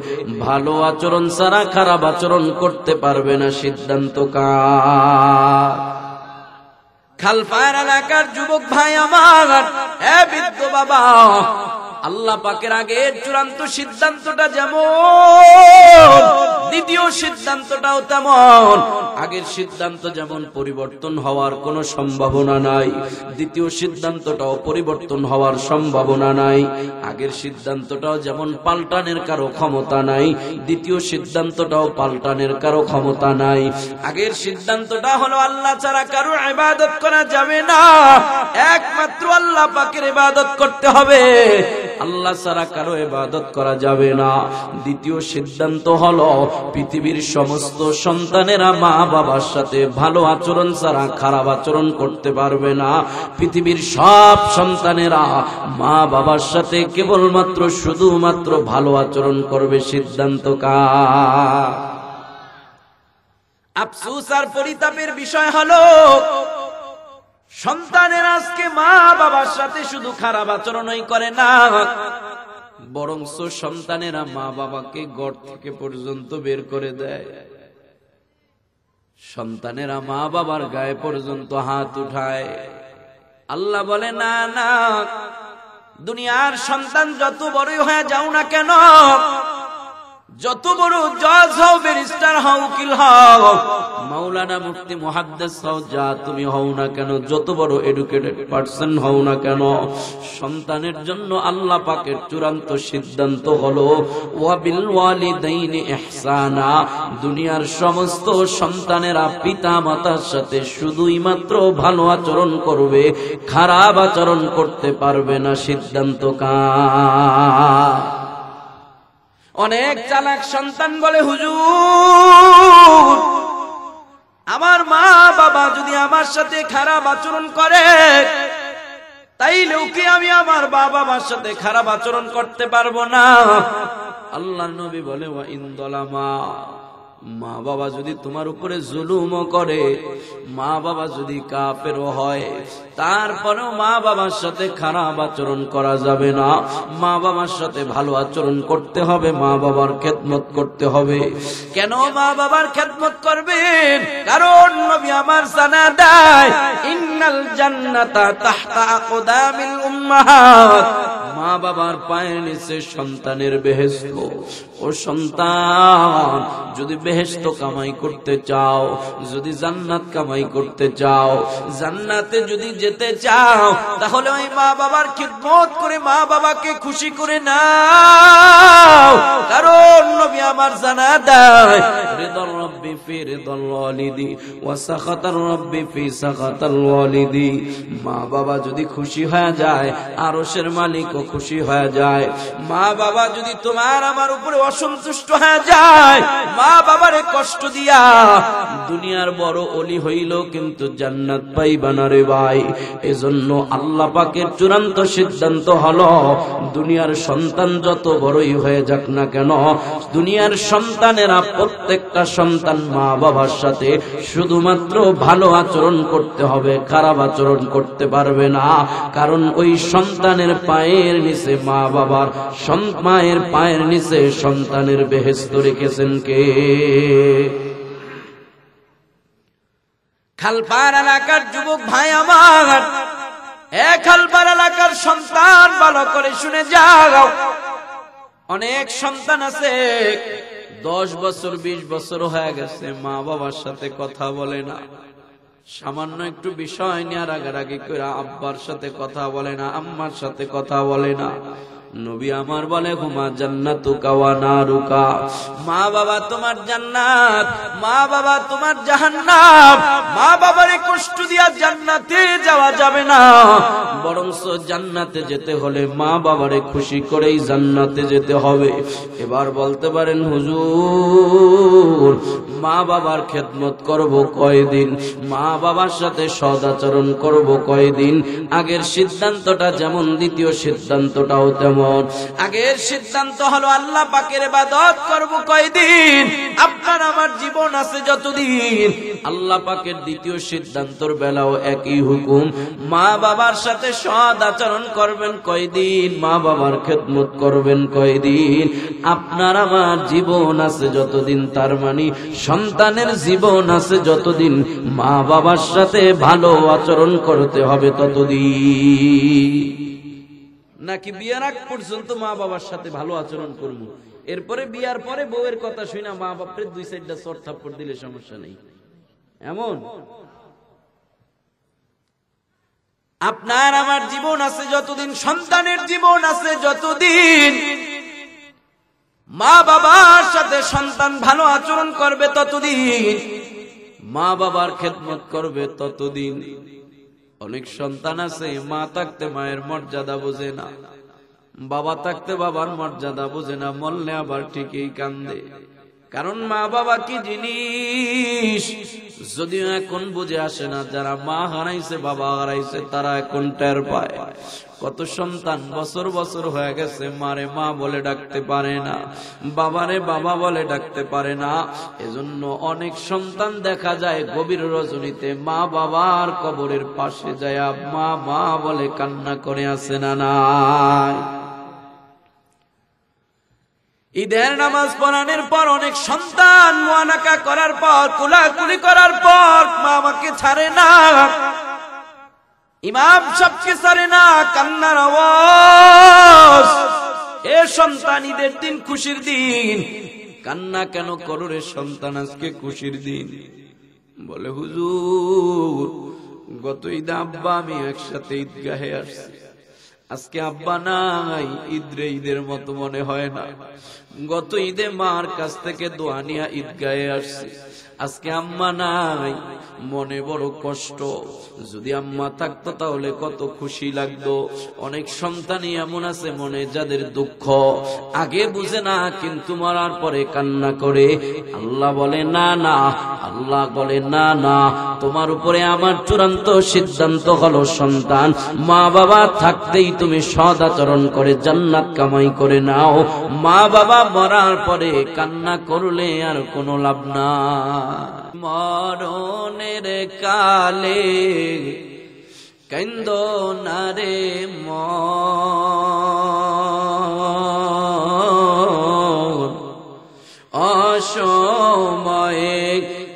ভালো আচরণ ছাড়া খারাপ আচরণ করতে পারবে না। সিদ্ধান্ত কার? খালপার এলাকার যুবক ভাই আমার, এ বৃদ্ধ বাবা, আল্লাহ পাকের আগের চূড়ান্ত সিদ্ধান্তটা যেমন, দ্বিতীয় সিদ্ধান্তটাও তেমন। আগের সিদ্ধান্ত যেমন পরিবর্তন হওয়ার কোনো সম্ভাবনা নাই, দ্বিতীয় সিদ্ধান্তটাও পরিবর্তন হওয়ার সম্ভাবনা নাই। আগের সিদ্ধান্তটাও যেমন পাল্টানের কারো ক্ষমতা নাই, দ্বিতীয় সিদ্ধান্তটাও পাল্টানের কারো ক্ষমতা নাই। আগের সিদ্ধান্তটা হলো আল্লাহ ছাড়া কারো ইবাদত করা যাবে না, একমাত্র আল্লাহ পাকের ইবাদত করতে হবে, আল্লাহ ছাড়া কারো ইবাদত করা যাবে না। দ্বিতীয় সিদ্ধান্ত হলো পৃথিবীর সমস্ত সন্তানেরা মা বাবার সাথে ভালো আচরণ ছাড়া খারাপ আচরণ করতে পারবে না। পৃথিবীর সব সন্তানেরা মা বাবার সাথে কেবলমাত্র শুধুমাত্র ভালো আচরণ করবে। সিদ্ধান্ত কার? আফসোস আর পরিতাপের বিষয় হলো সন্তানের আজকে মা বাবার সাথে শুধু খারাপ আচরণই করে না, বরঞ্চ সন্তানেরা মা বাবাকে ঘর থেকে পর্যন্ত বের করে দেয়। সন্তানেরা মা বাবার গায়ে পর্যন্ত হাত উঠায়। আল্লাহ বলে না না, দুনিয়ার সন্তান যত বড়ই হয়ে যাও না কেন, যত বড় জজ হও, ব্যারিস্টার হও, উকিল হও, মাওলানা, মুফতি, মুহাদ্দিস হও, যা তুমি হও না কেন, যত বড় এডুকেটেড পারসন হও না কেন, সন্তানের জন্য আল্লাহ পাকের চূড়ান্ত সিদ্ধান্ত হলো ওয়া বিল ওয়ালিদাইনি ইহসানা। দুনিয়ার সমস্ত সন্তানেরা পিতা মাতার সাথে শুধুই মাত্র ভালো আচরণ করবে, খারাপ আচরণ করতে পারবে না। সিদ্ধান্ত কার? অনেক চালাক সন্তান বলে, হুজুর আমার মা বাবা যদি আমার সাথে খারাপ আচরণ করে তাইলেও কি আমি আমার বাবা মার সাথে খারাপ আচরণ করতে পারবো না? আল্লাহর নবী বলে ওয়া ইন যালামা, মা বাবা যদি তোমার উপরে জুলুমও করে, মা বাবা যদি কাফেরও হয়, তারপরেও মা বাবার সাথে খারাপ আচরণ করা যাবে না। মা বাবার সাথে ভালো আচরণ করতে হবে, মা বাবার খেদমত করতে হবে। কেন মা বাবার খেদমত করবেন? কারণ নবী আমার জানা দেয় ইন্নাল জান্নাতা তাহতা আকদামিল উম্মাহাত, মা বাবার পায়ের নিচে সন্তানের বেহেশত। ও সন্তান, যদি বেহেশত কামাই করতে চাও, যদি জান্নাত কামাই করতে চাও, জান্নাতে যদি যেতে চাও, তাহলে ওই মা বাবার খিদমত করে মা বাবাকে খুশি করে নাও। কারণ নবী আমার জানা দেয় রিদার রাব্বি ফি রিদাল ওয়ালিদি ওয়া সাখাতার রাব্বি ফি সাখাতাল ওয়ালিদি। মা বাবা যদি খুশি হয়ে যায়, আরশের মালিকও খুশি হয়ে যায়। মা বাবা যদি তোমার আমার উপরে অসন্তুষ্ট হয়ে যায়, মা বাবারে কষ্ট দিয়া দুনিয়ার বড় ওলি হইল কিন্তু জান্নাত পাইবা না রে ভাই। এজন্য আল্লাহ পাকের চূড়ান্ত সিদ্ধান্ত হলো দুনিয়ার সন্তান যত বড়ই হয়ে যাক না কেন, দুনিয়ার সন্তানেরা প্রত্যেকটা সন্তান মা বাবার সাথে শুধুমাত্র ভালো আচরণ করতে হবে, খারাপ আচরণ করতে পারবে না। কারণ ওই সন্তানের পায়ের নিচে মা বাবার, মায়ের পায়ের নিচে সন্তানের বেহেশত রেখেছেন কে? খালপাড় এলাকার যুবক ভাই আমার, খালপাড় এলাকার সন্তান ভালো করে শুনে যাও। অনেক সন্তান আছে 10 বছর 20 বছর হয়ে গেছে মা বাবার সাথে কথা বলে না। সামান্য একটু বিষয় নিয়ে রাগারাগি করে আব্বার সাথে কথা বলে না, আম্মার সাথে কথা বলে না। নবী আমার বলে হুমা জান্নাতুকা ওয়া নারুকা, মা বাবা তোমার জান্নাত, মা বাবা তোমার জাহান্নাম। মা বাবারে কষ্ট দিয়া জান্নাতে যাওয়া যাবে না, বরঞ্চ জান্নাতে যেতে হলে মা বাবারে খুশি করেই জান্নাতে যেতে হবে। এবার বলতে পারেন হুজুর মা বাবার খেদমত করব কয়দিন, মা বাবার সাথে সদাচরণ করব কয়দিন? আগের সিদ্ধান্তটা যেমন দ্বিতীয় সিদ্ধান্তটাও তেমন। আগের সিদ্ধান্ত হলো আল্লাহ পাকের ইবাদত করব কয়দিন? আপনার আমার জীবন আছে যতদিন। আল্লাহ পাকের দ্বিতীয় সিদ্ধান্তর বেলাও একই হুকুম, মা বাবার সাথে সৎ আচরণ করবেন কয়দিন, মা বাবার খেদমত করবেন কয়দিন? আপনার আমার জীবন আছে যতদিন, তার মানে সন্তানের জীবন আছে যতদিন, মা বাবার সাথে ভালো আচরণ করতে হবে ততদিন। নাকি বিয়ার আগ পর্যন্ত মা বাবার সাথে ভালো আচরণ করবো, এরপরে বিয়ার পরে বউয়ের কথা শুই না মা বাপের 2-4টা চড় থাপ্পড় দিলে সমস্যা নেই? এমন আপনার আমার জীবন আছে যতদিন, সন্তানের জীবন আছে যতদিন, মা বাবার সাথে সন্তান ভালো আচরণ করবে ততদিন, মা বাবার খেদমত করবে ততদিন। অনেক সন্তান আছে মা থাকতে মায়ের মর্যাদা বোঝে না, বাবা থাকতে বাবার মর্যাদা বোঝে না, মরলে আবার ঠিকই কান্দে। কারণ মা বাবা কি জিনিস যদিও এখন বুঝে আসে না। যারা মা হারাইছে বাবা হারাইছে তারা এখন টের পায়। কত সন্তান বছর বছর হয়ে গেছে মারে মা বলে ডাকতে পারে না, বাবারে বাবা বলে ডাকতে পারে না। এজন্য অনেক সন্তান দেখা যায় গভীর রজনীতে মা বাবার কবরের পাশে যায় মা মা বলে কান্না করে আসে না নাই। ঈদের নামাজ পড়ানোর পর অনেক সন্তান মুআনাকা করার পর, কুলাকুলি করার পর মা আমাকে ছাড়ে না, ইমাম সবকে ছাড়ে না, কান্নার আওয়াজ। এ সন্তান, ঈদের দিন খুশির দিন, কান্না কেন করো রে সন্তান, আজকে খুশির দিন। বলে হুজুর গত ঈদে আব্বা আমি একসাথে ঈদগাহে আসছি, আজকে আব্বা নাই, ঈদের মতো মনে হয় না। গত ঈদে মার কাছ থেকে দোয়া নিয়ে ঈদগাহে আসছি, আজকে আম্মা নাই, মনে বড় কষ্ট। যদি আম্মা থাকতো তাহলে কত খুশি লাগতো। অনেক সন্তানই এমন আছে মনে যাদের দুঃখ আগে বুঝে না, কিন্তু মরার পরে কান্না করে। আল্লাহ বলে না না, আল্লাহ বলে না না, তোমার উপরে আমার চূড়ান্ত সিদ্ধান্ত হলো সন্তান, মা বাবা থাকতেই তুমি সৎ আচরণ করে জান্নাত কামাই করে নাও। মা বাবা মরার পরে কান্না করলে আর কোনো লাভ না। মরণের কালে কান্দো না রে মন, অসময়ে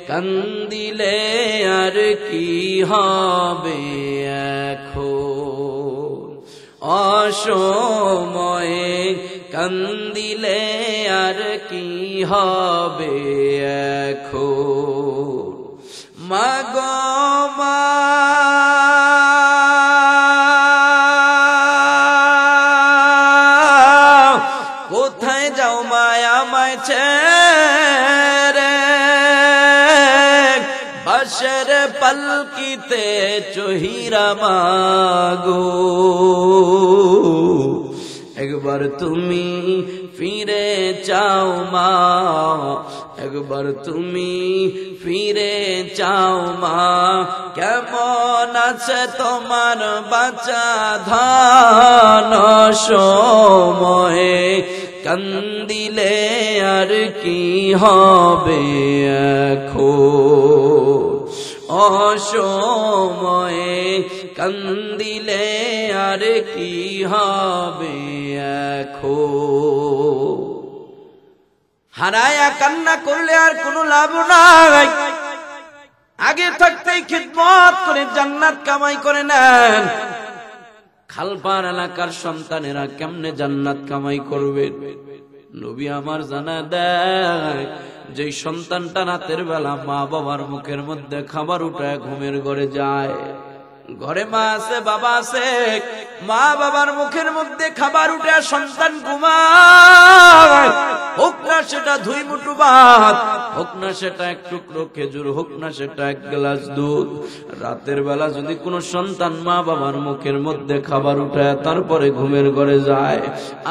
কান্দিলে আর কি হবে এখন, অসময়ে কান্দিলে আর কি হবে এখন। মাগো মা কোথায় যাও মায়া আমায় ছেড়ে, বাঁশের পালকিতে চহিরা মাগো, একবার তুমি ফিরে চাও মা, একবার তুমি ফিরে চাও মা। কেমন আছে তোমার বাঁচা ধান, সময়ে কান্দিলে আর কি হবে এখন, অসময়ে কান্দিলে আর কি হবে এখন। হারায়া কান্না করলে আর কোনো লাভ নাই। আগে থাকতেই খিদমত করে জান্নাত কামাই করে নেন। খালপার এলাকার সন্তানেরা কেমনে জান্নাত কামাই করবে? নবী আমার জানা দেয়, যে সন্তানটা রাতের বেলা মা বাবার মুখের মধ্যে খাবার উঠায় ঘুমের ঘরে যায়, ঘরে মা আছে বাবা আছে, মা বাবার মুখের মধ্যে খাবার উঠে সন্তান ঘুমায়, হোক না সেটা 2 মুঠো ভাত, হোক না সেটা 1 টুকরো খেজুর, হোক না সেটা 1 গ্লাস দুধ। রাতের বেলা যদি কোনো সন্তান মা বাবার মুখের মধ্যে খাবার উঠায় তারপরে ঘুমের ঘরে যায়,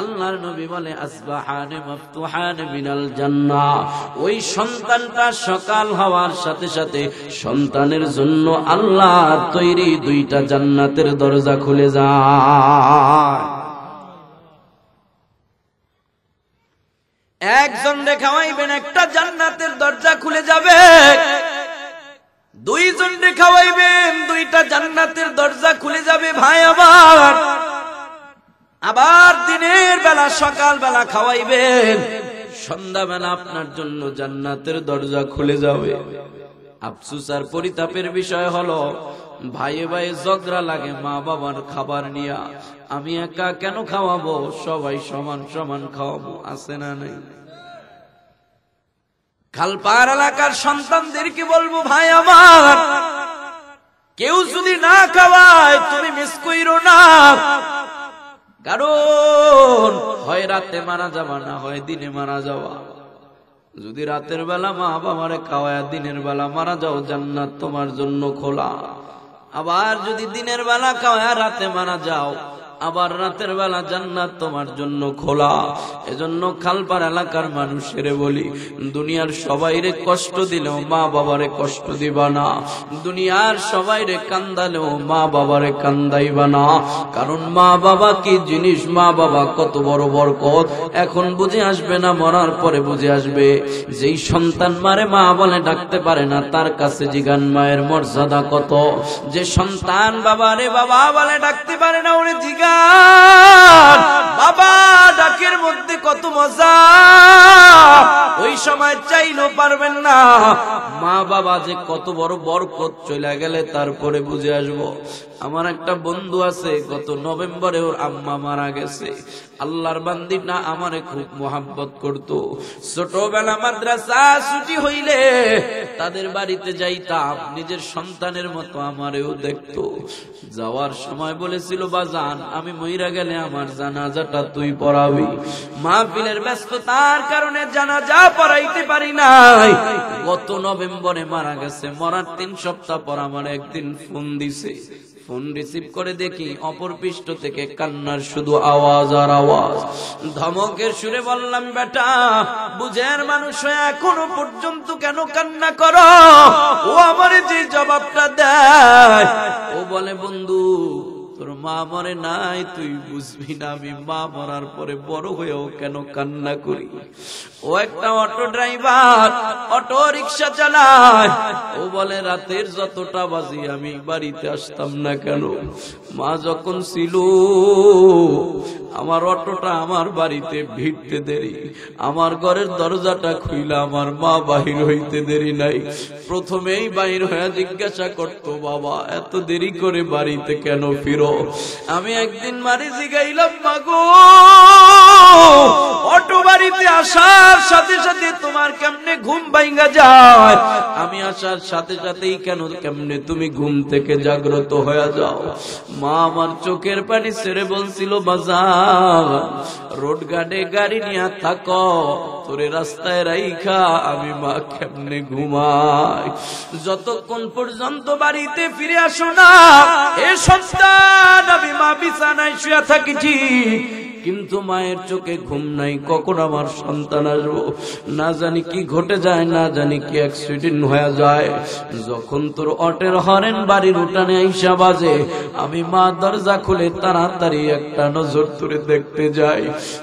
আল্লাহর নবী বলে আসবাহানে মাফতুহানে মিনাল জান্নাহ, ওই সন্তানটা সকাল হওয়ার সাথে সাথে সন্তানের জন্য আল্লাহ তৈরি 2টা জান্নাতের দরজা খুলে যায়। একজন রে খাওয়াইবেন, একটা জান্নাতের দরজা খুলে যাবে। 2 জন রে খাওয়াইবেন, 2টা জান্নাতের দরজা খুলে যাবে। ভাই আমার, আবার দিনের বেলা সকাল বেলা খাওয়াইবেন, সন্ধ্যাবেলা আপনার জন্য জান্নাতের দরজা খুলে যাবে। আফসোস আর পরিতাপের বিষয় হলো ভাইয়ে ভাইয়ে ঝগড়া লাগে মা বাবার খাবার নিয়া, আমি একা কেন খাওয়াবো, সবাই সমান সমান খাওয়াবো, আছে না নাই? খালপাড় এলাকার সন্তানদেরকে বলবো, ভাই আমার, কেউ যদি না খাওয়ায় তুমি মিস কইরো না, কারণ হয় রাতে মারা যাবা, না হয় দিনে মারা যাওয়া। যদি রাতের বেলা মা বাবারে খাওয়ায় দিনের বেলা মারা যাও, জান্নাত তোমার জন্য খোলা। আবার যদি দিনের বেলা খাওয়ায় রাতে মারা যাও, আবার রাতের বেলা জান্নাত তোমার জন্য খোলা। এজন্য খালপাড় এলাকার মানুষের বলি, দুনিয়ার সবাইরে কষ্ট দিলেও মা বাবারে কষ্ট দিবা না, দুনিয়ার সবাইরে কান্দালেও মা বাবারে কান্দাইবা না। কারণ মা বাবা কি জিনিস, মা বাবা কত বড় বরকত, এখন বুঝে আসবে না, মরার পরে বুঝে আসবে। যেই সন্তান মারে মা বলে ডাকতে পারে না, তার কাছে জিগান মায়ের মর্যাদা কত। যে সন্তান বাবারে বাবা বলে ডাকতে পারে না, ওরে জিগান বাবা ডাকের মধ্যে কত মজা। ওই সময় চাইলেও পারবেন না মা বাবা যে কত বড় বরকত, চলে গেলে তারপরে বুঝে আসবো। আমার একটা বন্ধু আছে, গত নভেম্বরে ওর আম্মা মারা গেছে। আল্লাহর বান্দি না আমারে খুব মোহাব্বত করতো। ছোটবেলা মাদ্রাসা ছুটি হইলে তাদের বাড়িতে যাইতাম, নিজের সন্তানের মতো আমারেও দেখতো। যাওয়ার সময় বলেছিল, বাজান আমি মইরা গেলে আমার জানাজাটা তুই পড়াবি। মাহফিলের ব্যস্ততার কারণে জানাজা পড়াইতে পারি নাই। গত নভেম্বরে মারা গেছে, মরার 3 সপ্তাহ পর আমার একদিন ফোন দিছে। ফোন রিসিভ করে দেখি অপর পৃষ্ঠ থেকে কান্নার শুধু আওয়াজ আর আওয়াজ। ধমকের সুরে বললাম, বেটা বুঝের মানুষ হয়ে এখনো পর্যন্ত কেন কান্না করো? ও আমার যে জবাবটা দেয়, ও বলে, বন্ধু তোর মা মরে নাই, তুই বুঝবি না আমি মা মরার পরে বড় হয়েও কেন কান্না করি। ও একটা অটো ড্রাইভার, অটো রিক্সা চালায়। ও বলে, রাতের যতটা বাজি আমি বাড়িতে আসতাম না কেন, মা যখন ছিল আমার অটোটা আমার বাড়িতে ভিড়তে দেরি, আমার ঘরের দরজাটা খুইলা আমার মা বাহির হইতে দেরি নাই। প্রথমেই বাহির হয়ে জিজ্ঞাসা করতো, বাবা এত দেরি করে বাড়িতে কেন ফিরো? আমি একদিন মারি জিগাইলাম, মাগো অটো বাড়িতে আসার সাথে সাথে তোমার কেমনে ঘুম ভাঙা যায়? আমি আসার সাথে সাথেই কেমনে তুমি ঘুম থেকে জাগ্রত হয়ে যাও? মা আমার চোখের পানি ছেড়ে বলছিল, বাজার রোড গার্ডে গাড়ি নিয়ে থাকো, তোরে রাস্তায় রাইখা আমি মা কেমনে ঘুমাই? যতক্ষণ পর্যন্ত বাড়িতে ফিরে আসো না এ সন্তান, আমি মা বিছানায় শুয়ে থাকি ঠিক, কিন্তু মায়ের চোখে ঘুম নাই। কখন আমার সন্তান আসবো? না জানি কি ঘটে যায়, না জানি কি অ্যাক্সিডেন্ট হয়ে যায়। যখন তোর অটের হরেন বাড়ির উঠানে আইসা বাজে, আমি মা দরজা খুলে তাড়াতাড়ি একটা নজর তোরে দেখতে যাই।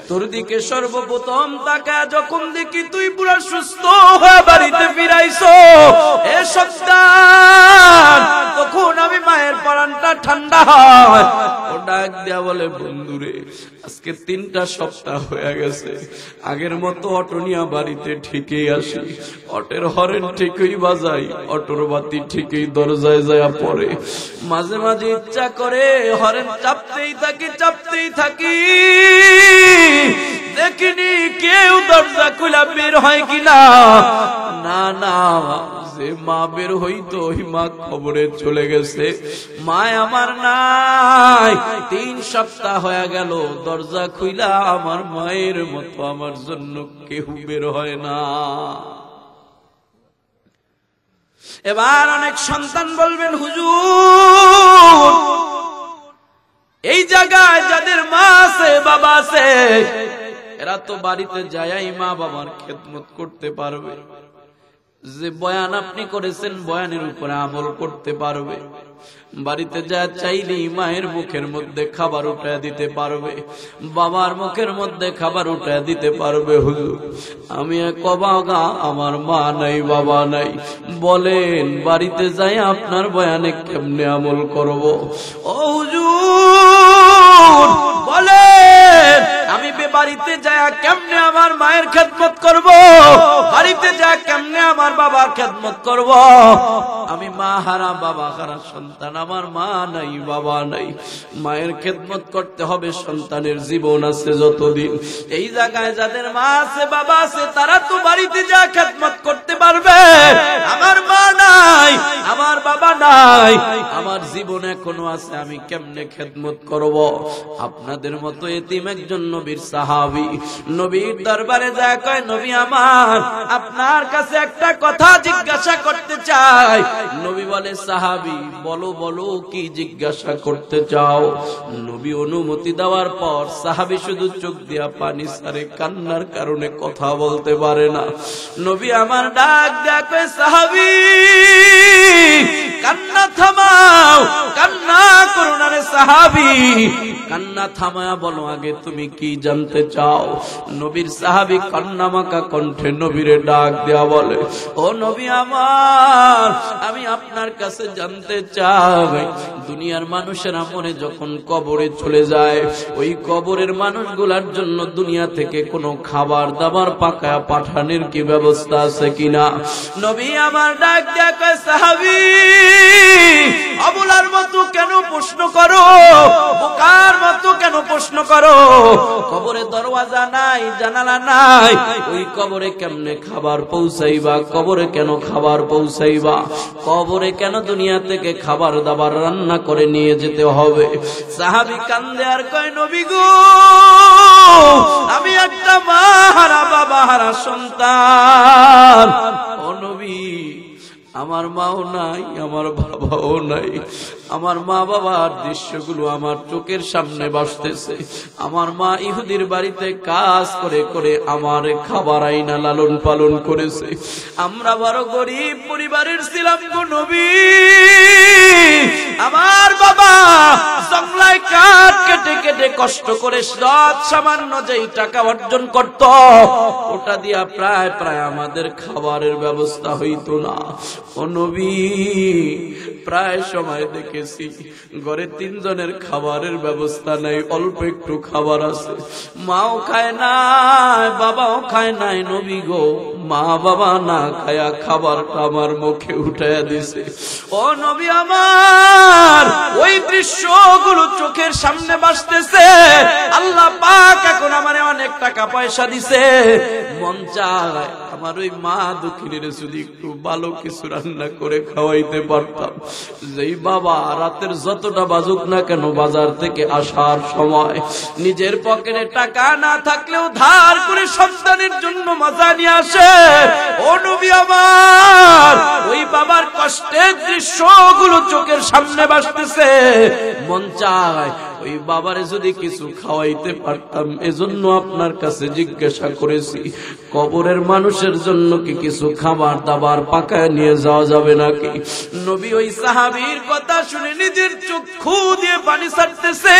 তোর দিকে সর্বপ্রথম তাকায় যখন দেখি তুই পুরা সুস্থ হয়ে বাড়িতে ফিরাইছো এ সন্তান, তখন আমি মায়ের পরানটা ঠান্ডা হয়। ও ডাক দেয়া বলে, বন্ধুরে আজকে 3টা সপ্তাহ হয়ে গেছে, আগের মতো অটো নিয়ে বাড়িতে ঠিকই আসি, অটোর হরেন ঠিকই বাজাই, অটোর বাতি ঠিকই দরজায় যায় পড়ে। মাঝে মাঝে ইচ্ছা করে হরেন চাপতেই থাকি, দেখিনি কেউ দরজা খুলে বের হয় কিনা। না যে মা বের হইতো ওই মা খবরে চলে গেছে, মা আমার নাই। 3 সপ্তাহ হয়ে গেল, দরজা খুইলা আমার মায়ের মতো আমার জন্য কেউ বের হয় না। এবার অনেক সন্তান বলবেন, হুজুর এই জায়গায় যাদের মা আছে বাবা আছে, এরা তো বাড়িতে যায় মা বাবার খেদমত করতে পারবে, যে বয়ান আপনি করেছেন বয়ানের উপরে আমল করতে পারবে, বাড়িতে যা চাইলেই মায়ের মুখের মধ্যে খাবার উঠায় দিতে পারবে, বাবার মুখের মধ্যে খাবার উঠায় দিতে পারবে। হুজুর আমি কবাগা, আমার মা নাই বাবা নাই, বলেন বাড়িতে যাই আপনার বয়ানে কেমনে আমল করব? ও হুজুর বলেন আমি বাড়িতে যায় কেমনে আমার মায়ের খেদমত করব, বাড়িতে যায় কেমনে আমার বাবার খেদমত করব। আমি মা হারা বাবা হারা সন্তান, আমার মা নাই বাবা নাই, মায়ের খেদমত করতে হবে। সন্তানের জীবন আছে যতদিন। এই জায়গায় যাদের মা আছে বাবা আছে তারা তো বাড়িতে যা খেদমত করতে পারবে। আমার মা নাই, আমার বাবা নাই, আমার জীবন এখনো আছে, আমি কেমনে খেদমত করব? আপনাদের মতো এতিম একজন নবীর সাহাবী নবীর দরবারে যায়, কয় নবী আমার আপনার কাছে একটা কথা জিজ্ঞাসা করতে চাই। নবী বলে সাহাবী বলো বলো কি জিজ্ঞাসা করতে চাও? নবী অনুমতি দেওয়ার পর সাহাবী শুধু চোখ দিয়া পানি ছাড়ে, কান্নার কারণে কথা বলতে পারে না। নবী আমার ডাক দেয়া কয় সাহাবী কান্না থামাও, কান্না করো না রে সাহাবী, কান্না থামায়া বলো আগে তুমি কি জানতে চাও? নবীর সাহাবী কান্না মাখা কণ্ঠে নবীরে ডাক দেয়া বলে, ও নবী আমার আমি আপনার কাছে জানতে চাই, দুনিয়ার মানুষেরা মরে যখন কবরে চলে যায়, ওই কবরের মানুষগুলার জন্য দুনিয়া থেকে কোনো খাবার দাবার পাকায়া পাঠানোর কি ব্যবস্থা আছে কিনা? নবী আমার ডাক দেয়া কয় সাহাবী অবলার মতো কেন প্রশ্ন করো, বোকার মতো কেন প্রশ্ন করো? কবরে দরওয়াজা নাই, জানালা নাই, ওই কবরে কেমনে খাবার পৌঁছাইবা? কবরে কেন খাবার পৌঁছাইবা? কবরে কেন দুনিয়া থেকে খাবার দাবার রান্না করে নিয়ে যেতে হবে? সাহাবী কান্দে আর কয় নবী গো আমি একটা মা হারা বাবা হারা সন্তান। ও নবী আমার মাও নাই, আমার বাবাও নাই, আমার মা বাবার দৃশ্যগুলো আমার চোখের সামনে ভাসতেছে। আমার মা ইহুদির বাড়িতে কাজ করে করে আমার খাবার আইনা লালন পালন করেছে। আমরা বড় গরিব পরিবারের ছিলাম গো নবী। আমার বাবা জংলায় কাঠ কেটে কেটে কষ্ট করে সৎ সামান্য যেই টাকা অর্জন করত, ওটা দিয়া প্রায় প্রায় আমাদের খাবারের ব্যবস্থা হইতো না। ও নবী প্রায় সময় দেখেছি ঘরে 3 জনের খাবারের ব্যবস্থা নাই, অল্প একটু খাবার আছে, মাও খায় নাই বাবাও খায় নাই। নবী গো মা বাবা না খায়া খাবারটা আমার মুখে উঠাইয়া দিছে। ও নবী আমার ওই দৃশ্যগুলো চোখের সামনে ভাসতেছে। আল্লাহ পাক এখন আমারে অনেক টাকা পয়সা দিছে, মন চায় আমার ওই মা দুঃখিনীর যদি একটু ভালো কিছু রান্না করে খাওয়াইতে পারতাম। যেই বাবা রাতের যতটা বাজুক না কেন বাজার থেকে আসার সময় নিজের পকেটে টাকা না থাকলেও ধার করে সন্তানের জন্য মজা নিয়ে আসে। ও নবী আমার ওই বাবার কষ্টের দৃশ্যগুলো চোখের সামনে ভাসতেছে, মন চায় ওই বাবারে যদি কিছু খাওয়াইতে পারতাম। এজন্য আপনার কাছে জিজ্ঞাসা করেছি কবরের মানুষের জন্য কি কিছু খাবার দাবার পাকায় নিয়ে যাওয়া যাবে নাকি? নবী ওই সাহাবীর কথা শুনে নিজের চক্ষু দিয়ে পানি ছাড়তেছে,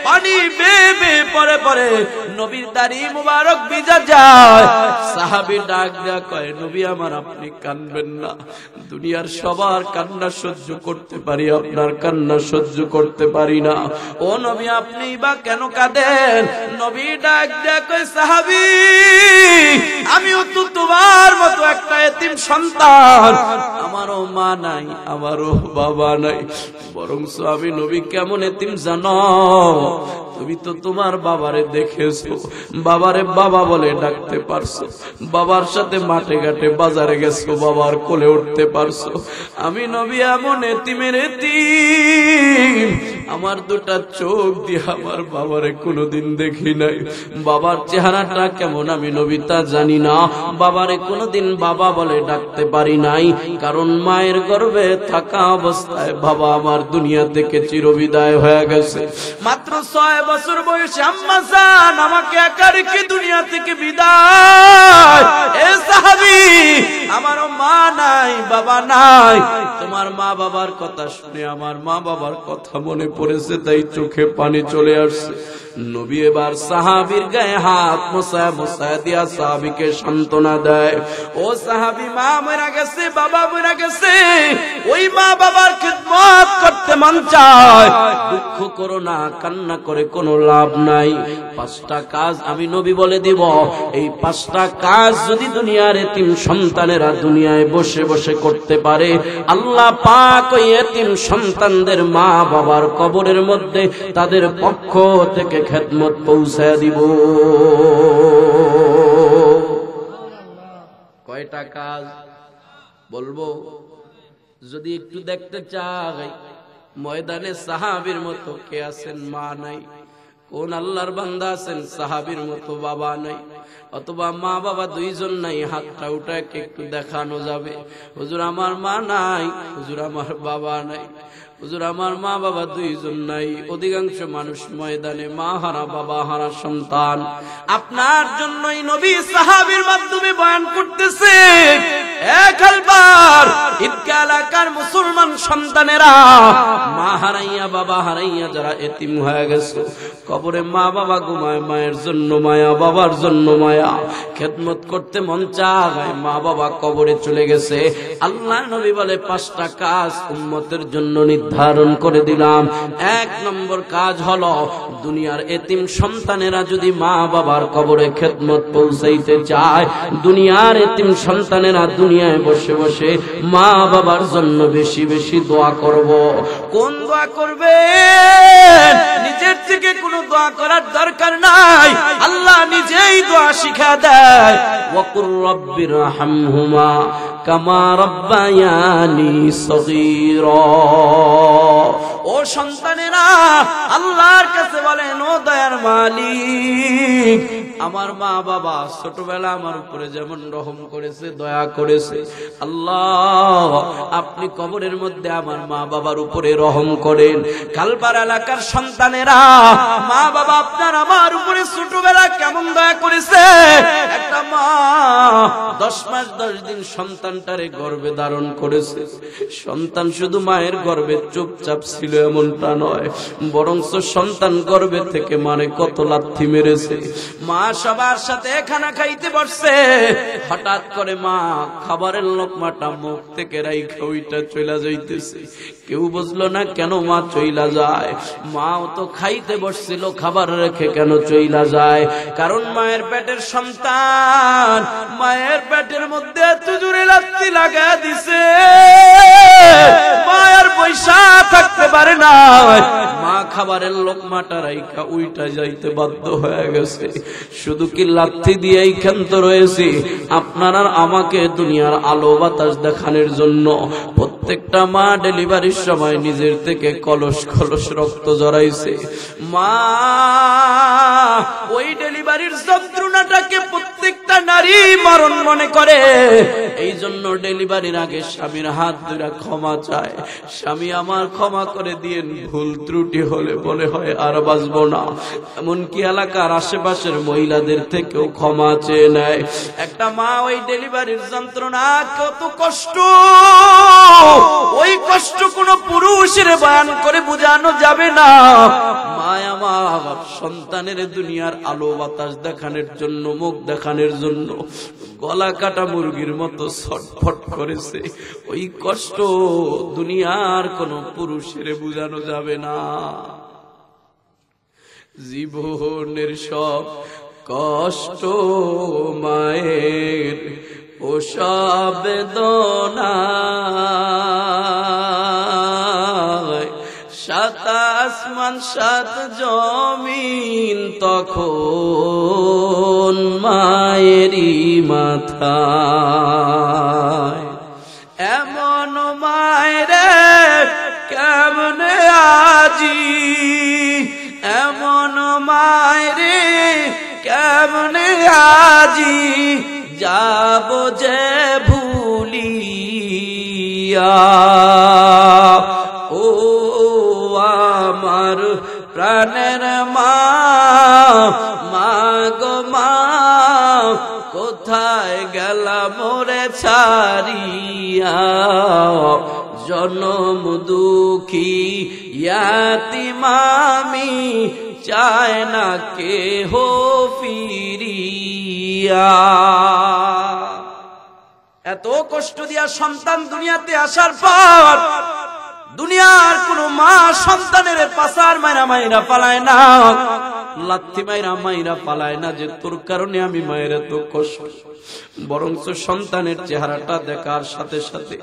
পানি বেয়ে বেয়ে পরে পরে নবীর দাড়ি মুবারক ভিজা যায়। সাহাবী ডাক দেয়া কয় নবী আমার আপনি কাঁদবেন না, দুনিয়ার সবার কান্না সহ্য করতে পারি, আপনার কান্না সহ্য করতে পারি না। ও নবী আপনি বা কেন কাঁদেন? নবী ডাক দেয়া কয় সাহাবী আমিও তো তোমার মতো একটা এতিম সন্তান, আমারও মা নাই, আমারও বাবা নাই। বরং আমি নবী কেমন এতিম জানো? তুমি তো তোমার বাবারে দেখেছো, বাবারে বাবা বলে ডাকতে পারছো, বাবার সাথে মাঠে ঘাটে বাজারে গেছো, বাবার কোলে উঠতে পারছো। আমি নবী এমন এতিমের এতিম, আমার দুটা চোখ দিয়ে আমার বাবারে কোনোদিন দেখি নাই। বাবার চেহারাটা কেমন আমি নবী তা জানি না, বাবারে কোনোদিন বাবা বলে ডাকতে পারি নাই, কারণ মায়ের গর্ভে থাকা অবস্থায় বাবা আমার দুনিয়া থেকে চিরবিদায় হয়ে গেছে। মাত্র 6 বছর বয়সে আম্মা জান আমাকে একা রেখে দুনিয়া থেকে বিদায়। এ সাহাবী আমারও মা নাই বাবা নাই। তোমার মা বাবার কথা শুনে আমার মা বাবার কথা মনে পড়েছে, তাই চোখে পানি চলে আসছে। নবী এবার সাহাবীর গায়ে হাত মোছায় দিয়া সাহাবীকে সান্ত্বনা দেয়। ও সাহাবী, মা মরে গেছে, বাবা মরে গেছে, ওই মা বাবার খিদমত করতে মন চায়, দুঃখ করো না, কান্না করে কোনো লাভ নাই। 5টা কাজ আমি নবী বলে দিব, এই 5টা কাজ যদি দুনিয়ার এতিম সন্তানেরা দুনিয়ায় বসে বসে করতে পারে, আল্লাহ পাক ওই এতিম সন্তানদের মা বাবার কবরের মধ্যে তাদের পক্ষ থেকে খেদমত পৌঁছায় দিব। কয়টা কাজ বলবো? যদি একটু দেখতে চাই ময়দানে সাহাবীর মতো কে আছেন মা নাই? কোন আল্লাহর বান্দা আছেন সাহাবীর মতো বাবা নাই? অথবা মা বাবা দুইজন নাই, হাতটা উঠায় একটু দেখানো যাবে, হুজুর আমার মা নাই, হুজুর আমার বাবা নাই, হুজুর আমার মা বাবা দুইজন নাই। অধিকাংশ মানুষ ময়দানে মা হারা বাবা হারা সন্তান। আপনার জন্যই নবী সাহাবীর মাধ্যমে বয়ান করতেছে। এক আলবার ঈদগাহ এলাকার মুসলমান সন্তানেরা মা হারাইয়া বাবা হারাইয়া যারা এতিম হয়ে গেছে, কবরে মা বাবা ঘুমায়, মায়ের জন্য মায়া, বাবার জন্য মায়া, খেদমত করতে মন চায়, মা বাবা কবরে চলে গেছে। আল্লাহ নবী বলে 5টা কাজ উম্মতের জন্য নির্ধারণ করে দিলাম। 1 নম্বর কাজ হলো, দুনিয়ার এতিম সন্তানেরা যদি মা বাবার কবরে খেদমত পৌঁছাইতে চায়, দুনিয়ার এতিম সন্তানেরা দুনিয়ায় বসে বসে মা বাবার জন্য বেশি বেশি দোয়া করব। কোন দোয়া করবে? নিজের থেকে কোনো দোয়া করার দরকার নাই, আল্লাহ নিজেই দোয়া শিখা দেয়। ওয়াকুর রাব্বিরহামহুমা কামা রাব্বায়ানি সগীরা। ও সন্তানেরা, আল্লাহর কাছে বলেন, ও দয়ার মালিক, আমার মা বাবা ছোটবেলা আমার উপরে যেমন রহম করেছে, দয়া করেছে, আল্লাহ আপনি কবরের মধ্যে আমার মা বাবার উপরে রহম করেন। কালবার এলাকার সন্তানেরা, মা বাবা আপনার আমার উপরে ছোটবেলা কেমন দয়া করেছে। একটা মা 10 মাস 10 দিন সন্তানটারে গর্ভে ধারণ করেছে। সন্তান শুধু মায়ের গর্ভে চুপচাপ ছিল এমনটা নয়, বরং সন্তান গর্ভে থেকে মানে কত লাথি মেরেছে। মা সবার সাথে খানা খাইতে বসছে, হঠাৎ করে মা খাবারের লোকমাটা মুখ থেকে রাইখা ওইটা চইলা যাইতেছে। কেউ বুঝলো না কেন মা চইলা যায়। মাও তো খাইতে বসছিল, খাবার রেখে কেন চইলা যায়? কারণ মায়ের পেটের সন্তান, মায়ের পেটের মধ্যে এত জোরে লাথি লাগা দিছে, মায়ের পয়সা থাকতে পারে না, মা খাবারের লোকমাটা রাইখা উইটা যাইতে বাধ্য হয়ে গেছে। শুধু কি লাথি দিয়েই ক্ষান্ত রয়েছে? আপনার আর আমাকে দুনিয়ার আলো বাতাস দেখানোর জন্য প্রত্যেকটা মা ডেলিভারির সময় নিজের থেকে কলস কলস রক্ত জড়াইছে। মা ওই ডেলিভারির যন্ত্রণাটাকে প্রত্যেকটা নারী মরণ মনে করে। এই জন্য ডেলিভারির আগে স্বামীর হাত ধরে ক্ষমা চায়, স্বামী আমার ক্ষমা করে দিয়েন, ভুল ত্রুটি হলে বলে হয় আর বাঁচবো না। এমনকি এলাকার আশেপাশের মহিলাদের থেকেও ক্ষমা চেয়ে নেয়। একটা মা ওই ডেলিভারির যন্ত্রণা কত কষ্ট, ওই কষ্ট কোনো পুরুষের বয়ান করে বোঝানো যাবে না। মা আমার সন্তানের দুনিয়ার আলো বাতাস দেখানোর জন্য, মুখ দেখানোর জন্য গলা কাটা মুরগির মতো ছটফট করেছে। ওই কষ্ট দুনিয়ার কোনো পুরুষের বোঝানো যাবে না। জীবনের সব কষ্ট মায়ের, ও সব বেদনা, সাত আসমান সাত জমিন তখন মায়েরই মাথায়। এমন মায়েরে কেমনে আজি, এমন মায়েরে কেমনে আজি যাব যে ভুলিয়া। ও আমার প্রাণের মা, মা গো মা, কোথায় গেলা মোরে ছাড়িয়া। জনম দুঃখী ইয়াতিম আমি, চায় না কেহ ফিরিয়া। এত কষ্ট দিয়া সন্তান দুনিয়াতে আসার পর দুনিয়ার কোন মা সন্তানের পাছার মাইরা মাইরা পালায় না, লাথি মাইরা পালায় না যে তোর কারণে আমি মায়ের এত কষ্ট, বরঞ্চ সন্তানের চেহারাটা দেখার সাথে সাথে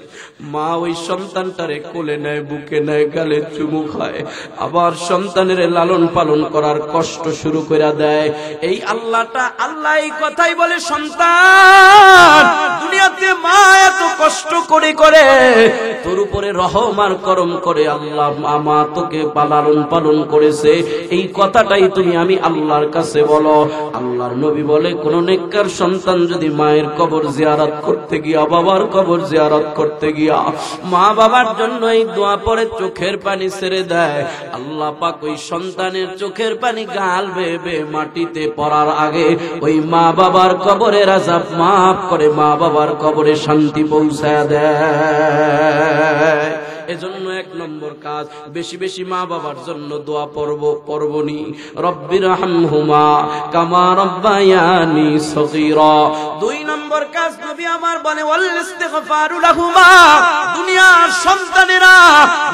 মা ওই সন্তানটারে কোলে নেয়, বুকে নেয়, গালে চুমু খায়, আবার সন্তানের লালন পালন করার কষ্ট শুরু করে দেয়। এই আল্লাহটা, আল্লাহ এই কথাই বলে, সন্তান দুনিয়াতে মা এত কষ্ট করে করে তোর উপরে রহম আর করম করে আল্লাহ মা তোকে লালন পালন করেছে, এই কথাটাই তুমি আমি আল্লাহর কাছে বলো। আল্লাহর নবী বলে, কোন নেককার সন্তান যদি মায়ের কবর জিয়ারত করতে গিয়া, বাবার কবর জিয়ারত করতে গিয়া মা বাবার জন্য এই দোয়া পড়ে চোখের পানি ছেড়ে দেয়, আল্লাহ পাক ওই সন্তানের চোখের পানি গাল বেয়ে বেয়ে মাটিতে পড়ার আগে ওই মা বাবার কবরের আযাব মাফ করে মা বাবার কবরে শান্তি পৌঁছায় দেয়। এজন্য এক নম্বর কাজ, বেশি বেশি মা বাবার জন্য দোয়া পড়বনি। রব্বির হামহুমা কামা রব্বায়ানি সগীরা। দুই নম্বর কাজ নবী আমার বলে, ওয়াল ইস্তিগফারু লাহুমা। দুনিয়ার সন্তানেরা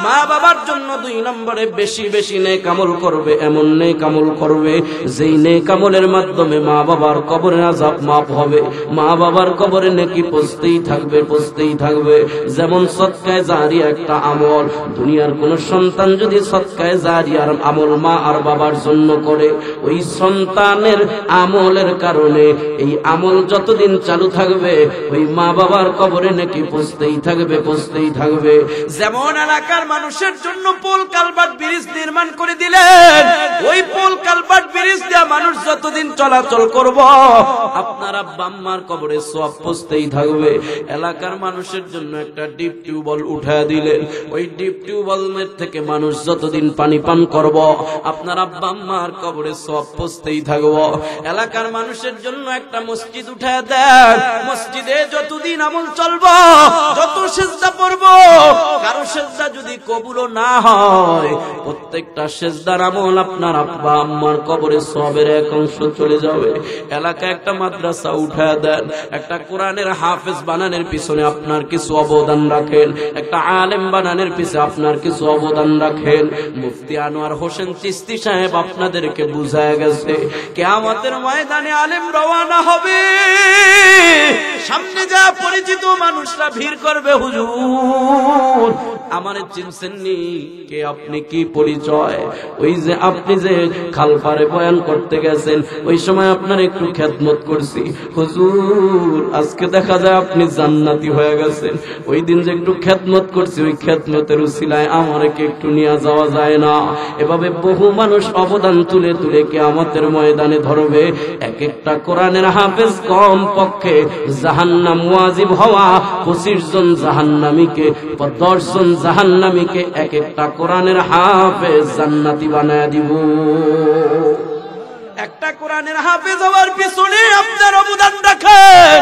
মা বাবার জন্য দুই নম্বরে বেশি বেশি নেক আমল করবে, এমন নেক আমল করবে যেই নেক আমলের মাধ্যমে মা বাবার কবরের আযাব মাফ হবে, মা বাবার কবরে নেকি পৌঁছতেই থাকবে, পৌঁছতেই থাকবে। যেমন সদকায়ে জারিয়া একটা আমল, দুনিয়ার কোন সন্তান যদি সদকায়ে জারিয়ার আমল মা আর বাবার জন্য করে, ওই সন্তানের আমলের কারণে এই আমল যতদিন চালু থাকবে ওই মা বাবার কবরে নাকি পৌঁছতেই থাকবে, পৌঁছতেই থাকবে। যেমন এলাকার মানুষের জন্য পোল কালভার্ট ব্রিজ নির্মাণ করে দিলেন, ওই পোল কালভার্ট ব্রিজ দিয়ে মানুষ যতদিন চলাচল করব আপনার আব্বা আম্মার কবরে সওয়াব পৌঁছতেই থাকবে। এলাকার মানুষের জন্য একটা ডিপ টিউবওয়েল উঠায় দিলেন, ওই ডিপ টিউবওয়েলের থেকে মানুষ যতদিন পানি পান করব আপনার আব্বা আম্মার কবরে সওয়াব পৌঁছতেই থাকবো। এলাকার মানুষের জন্য একটা মসজিদ উঠায় দেন, মসজিদে যতদিন আমল চলবো, যত সিজদা পড়বো, কারো সিজদা যদি কবুল না হয় প্রত্যেকটা সিজদার আমল আপনার আব্বা আম্মার কবরে সওয়াবের এক অংশ চলে যাবে। এলাকায় একটা মাদ্রাসা উঠায় দেন, একটা কোরআনের হাফেজ বানানোর পিছনে আপনার কিছু অবদান রাখেন, একটা আলেম বানানোর পিছনে আপনার কিছু অবদান রাখেন। মুফতি আনোয়ার হোসেন চিশতি সাহেব আপনাদেরকে বুঝায় গেছে, কিয়ামতের ময়দানে আলেম রওয়ানা হবে, সামনে যা পরিচিত মানুষরা ভিড় করবে, হুজুর আমারে চিনছেননি, কে আপনি, কি পরিচয়? ওই যে আপনি যে খালপারে বয়ান করতে গেছেন ওই সময় আপনার একটু খেদমত করছি, হুজুর আজকে দেখা যায় আপনি জান্নাতি হয়ে গেছেন, ওই দিন যে একটু খেদমত করছি ওই খেদমতের উসিলায় আমাকে একটু নিয়ে যাওয়া যায় না? এভাবে বহু মানুষ অবদান তুলে তুলে কিয়ামতের ময়দানে ধরবে। এক একটা কোরআনের হাফেজ কম পক্ষে জাহান্নাম ওয়াজিব হওয়া 25 জন জাহান্নামীকে, 10 জন জাহান্নামীকে এক একটা কোরআনের হাফেজ জান্নাতি বানায় দিব। একটা কোরআনের হাফেজ হওয়ার পিছনে আপনার অবদান রাখেন।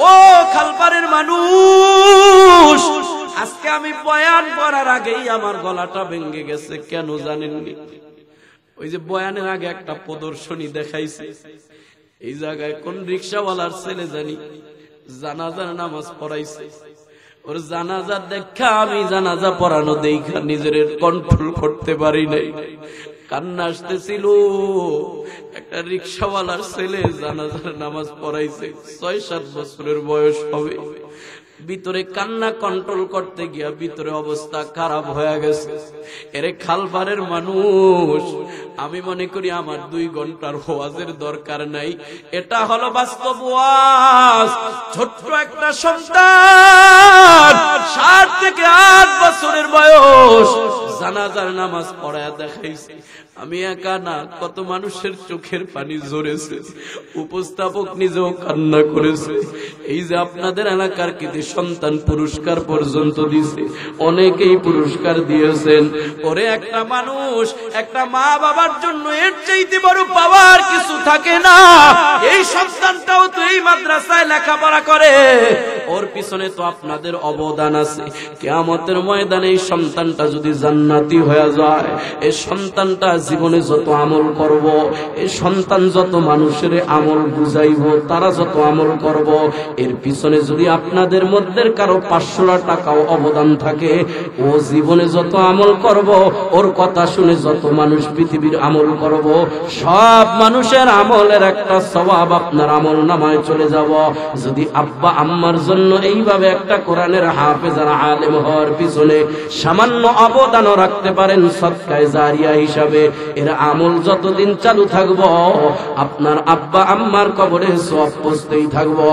ও খালপাড়ের মানুষ, আজকে আমি বয়ান করার আগেই আমার গলাটা ভেঙে গেছে, কেন জানেননি? ওই যে বয়ানের আগে একটা প্রদর্শনী দেখাইছে, এই জায়গায় কোন রিকশাওয়ালার ছেলে জানি জানাজার নামাজ পড়াইছে, ওর জানাজা দেখা আমি জানাজা পড়ানো দেখা নিজের কন্ট্রোল করতে পারি নাই, কান্না আসতেছিল। একটা রিকশাওয়ালার ছেলে জানাজার নামাজ পড়াইছে, 6-7 বছরের বয়স হবে, ভিতরে কান্না কন্ট্রোল করতে গিয়া ভিতরে অবস্থা খারাপ হয়ে গেছে। এরে খালপাড়ের মানুষ, আমি মনে করি আমার 2 ঘন্টার ওয়াজের দরকার নাই, এটা হলো বাস্তব ওয়াজ। ছোট্ট একটা সন্তান 7 থেকে 8 বছরের বয়স জানাজার নামাজ পড়ায় দেখাইছে। আমি একা না, কত মানুষের চোখের পানি ঝরেছে, উপস্থাপক নিজেও কান্না করেছে। এই যে আপনাদের এলাকার কৃতি সন্তান পুরস্কার পর্যন্ত দিছে, অনেকেই পুরস্কার দিয়েছেন। ওরে একটা মানুষ, একটা মা বাবার জন্য এর চাইতে বড় পাওয়ার কিছু থাকে না। এই সন্তানটাও তো এই মাদ্রাসায় লেখাপড়া করে, ওর পিছনে তো আপনাদের অবদান আছে। কিয়ামতের ময়দানে এই সন্তানটা যদি জান্নাতি হয়ে যায়, এই সন্তানটা জীবনে যত আমল করব, এই সন্তান যত মানুষের আমল বুঝাইব, তারা যত আমল করব, এর পিছনে যদি আপনাদের মধ্যে কারো 500 টাকাও অবদান থাকে, ও জীবনে যত আমল করব, ওর কথা শুনে যত মানুষ পৃথিবীর আমল করব, সব মানুষের আমলের একটা সওয়াব আপনার আমল নামায় চলে যাব। যদি আব্বা আম্মার জন্য এইভাবে একটা কোরআনের হাফেজ আর আলেম হওয়ার পিছনে সামান্য অবদানও রাখতে পারেন সদকায়ে জারিয়া হিসাবে, এর আমল যতদিন চালু থাকবো আপনার আব্বা আম্মার কবরে সওয়াব পৌঁছতেই থাকবো।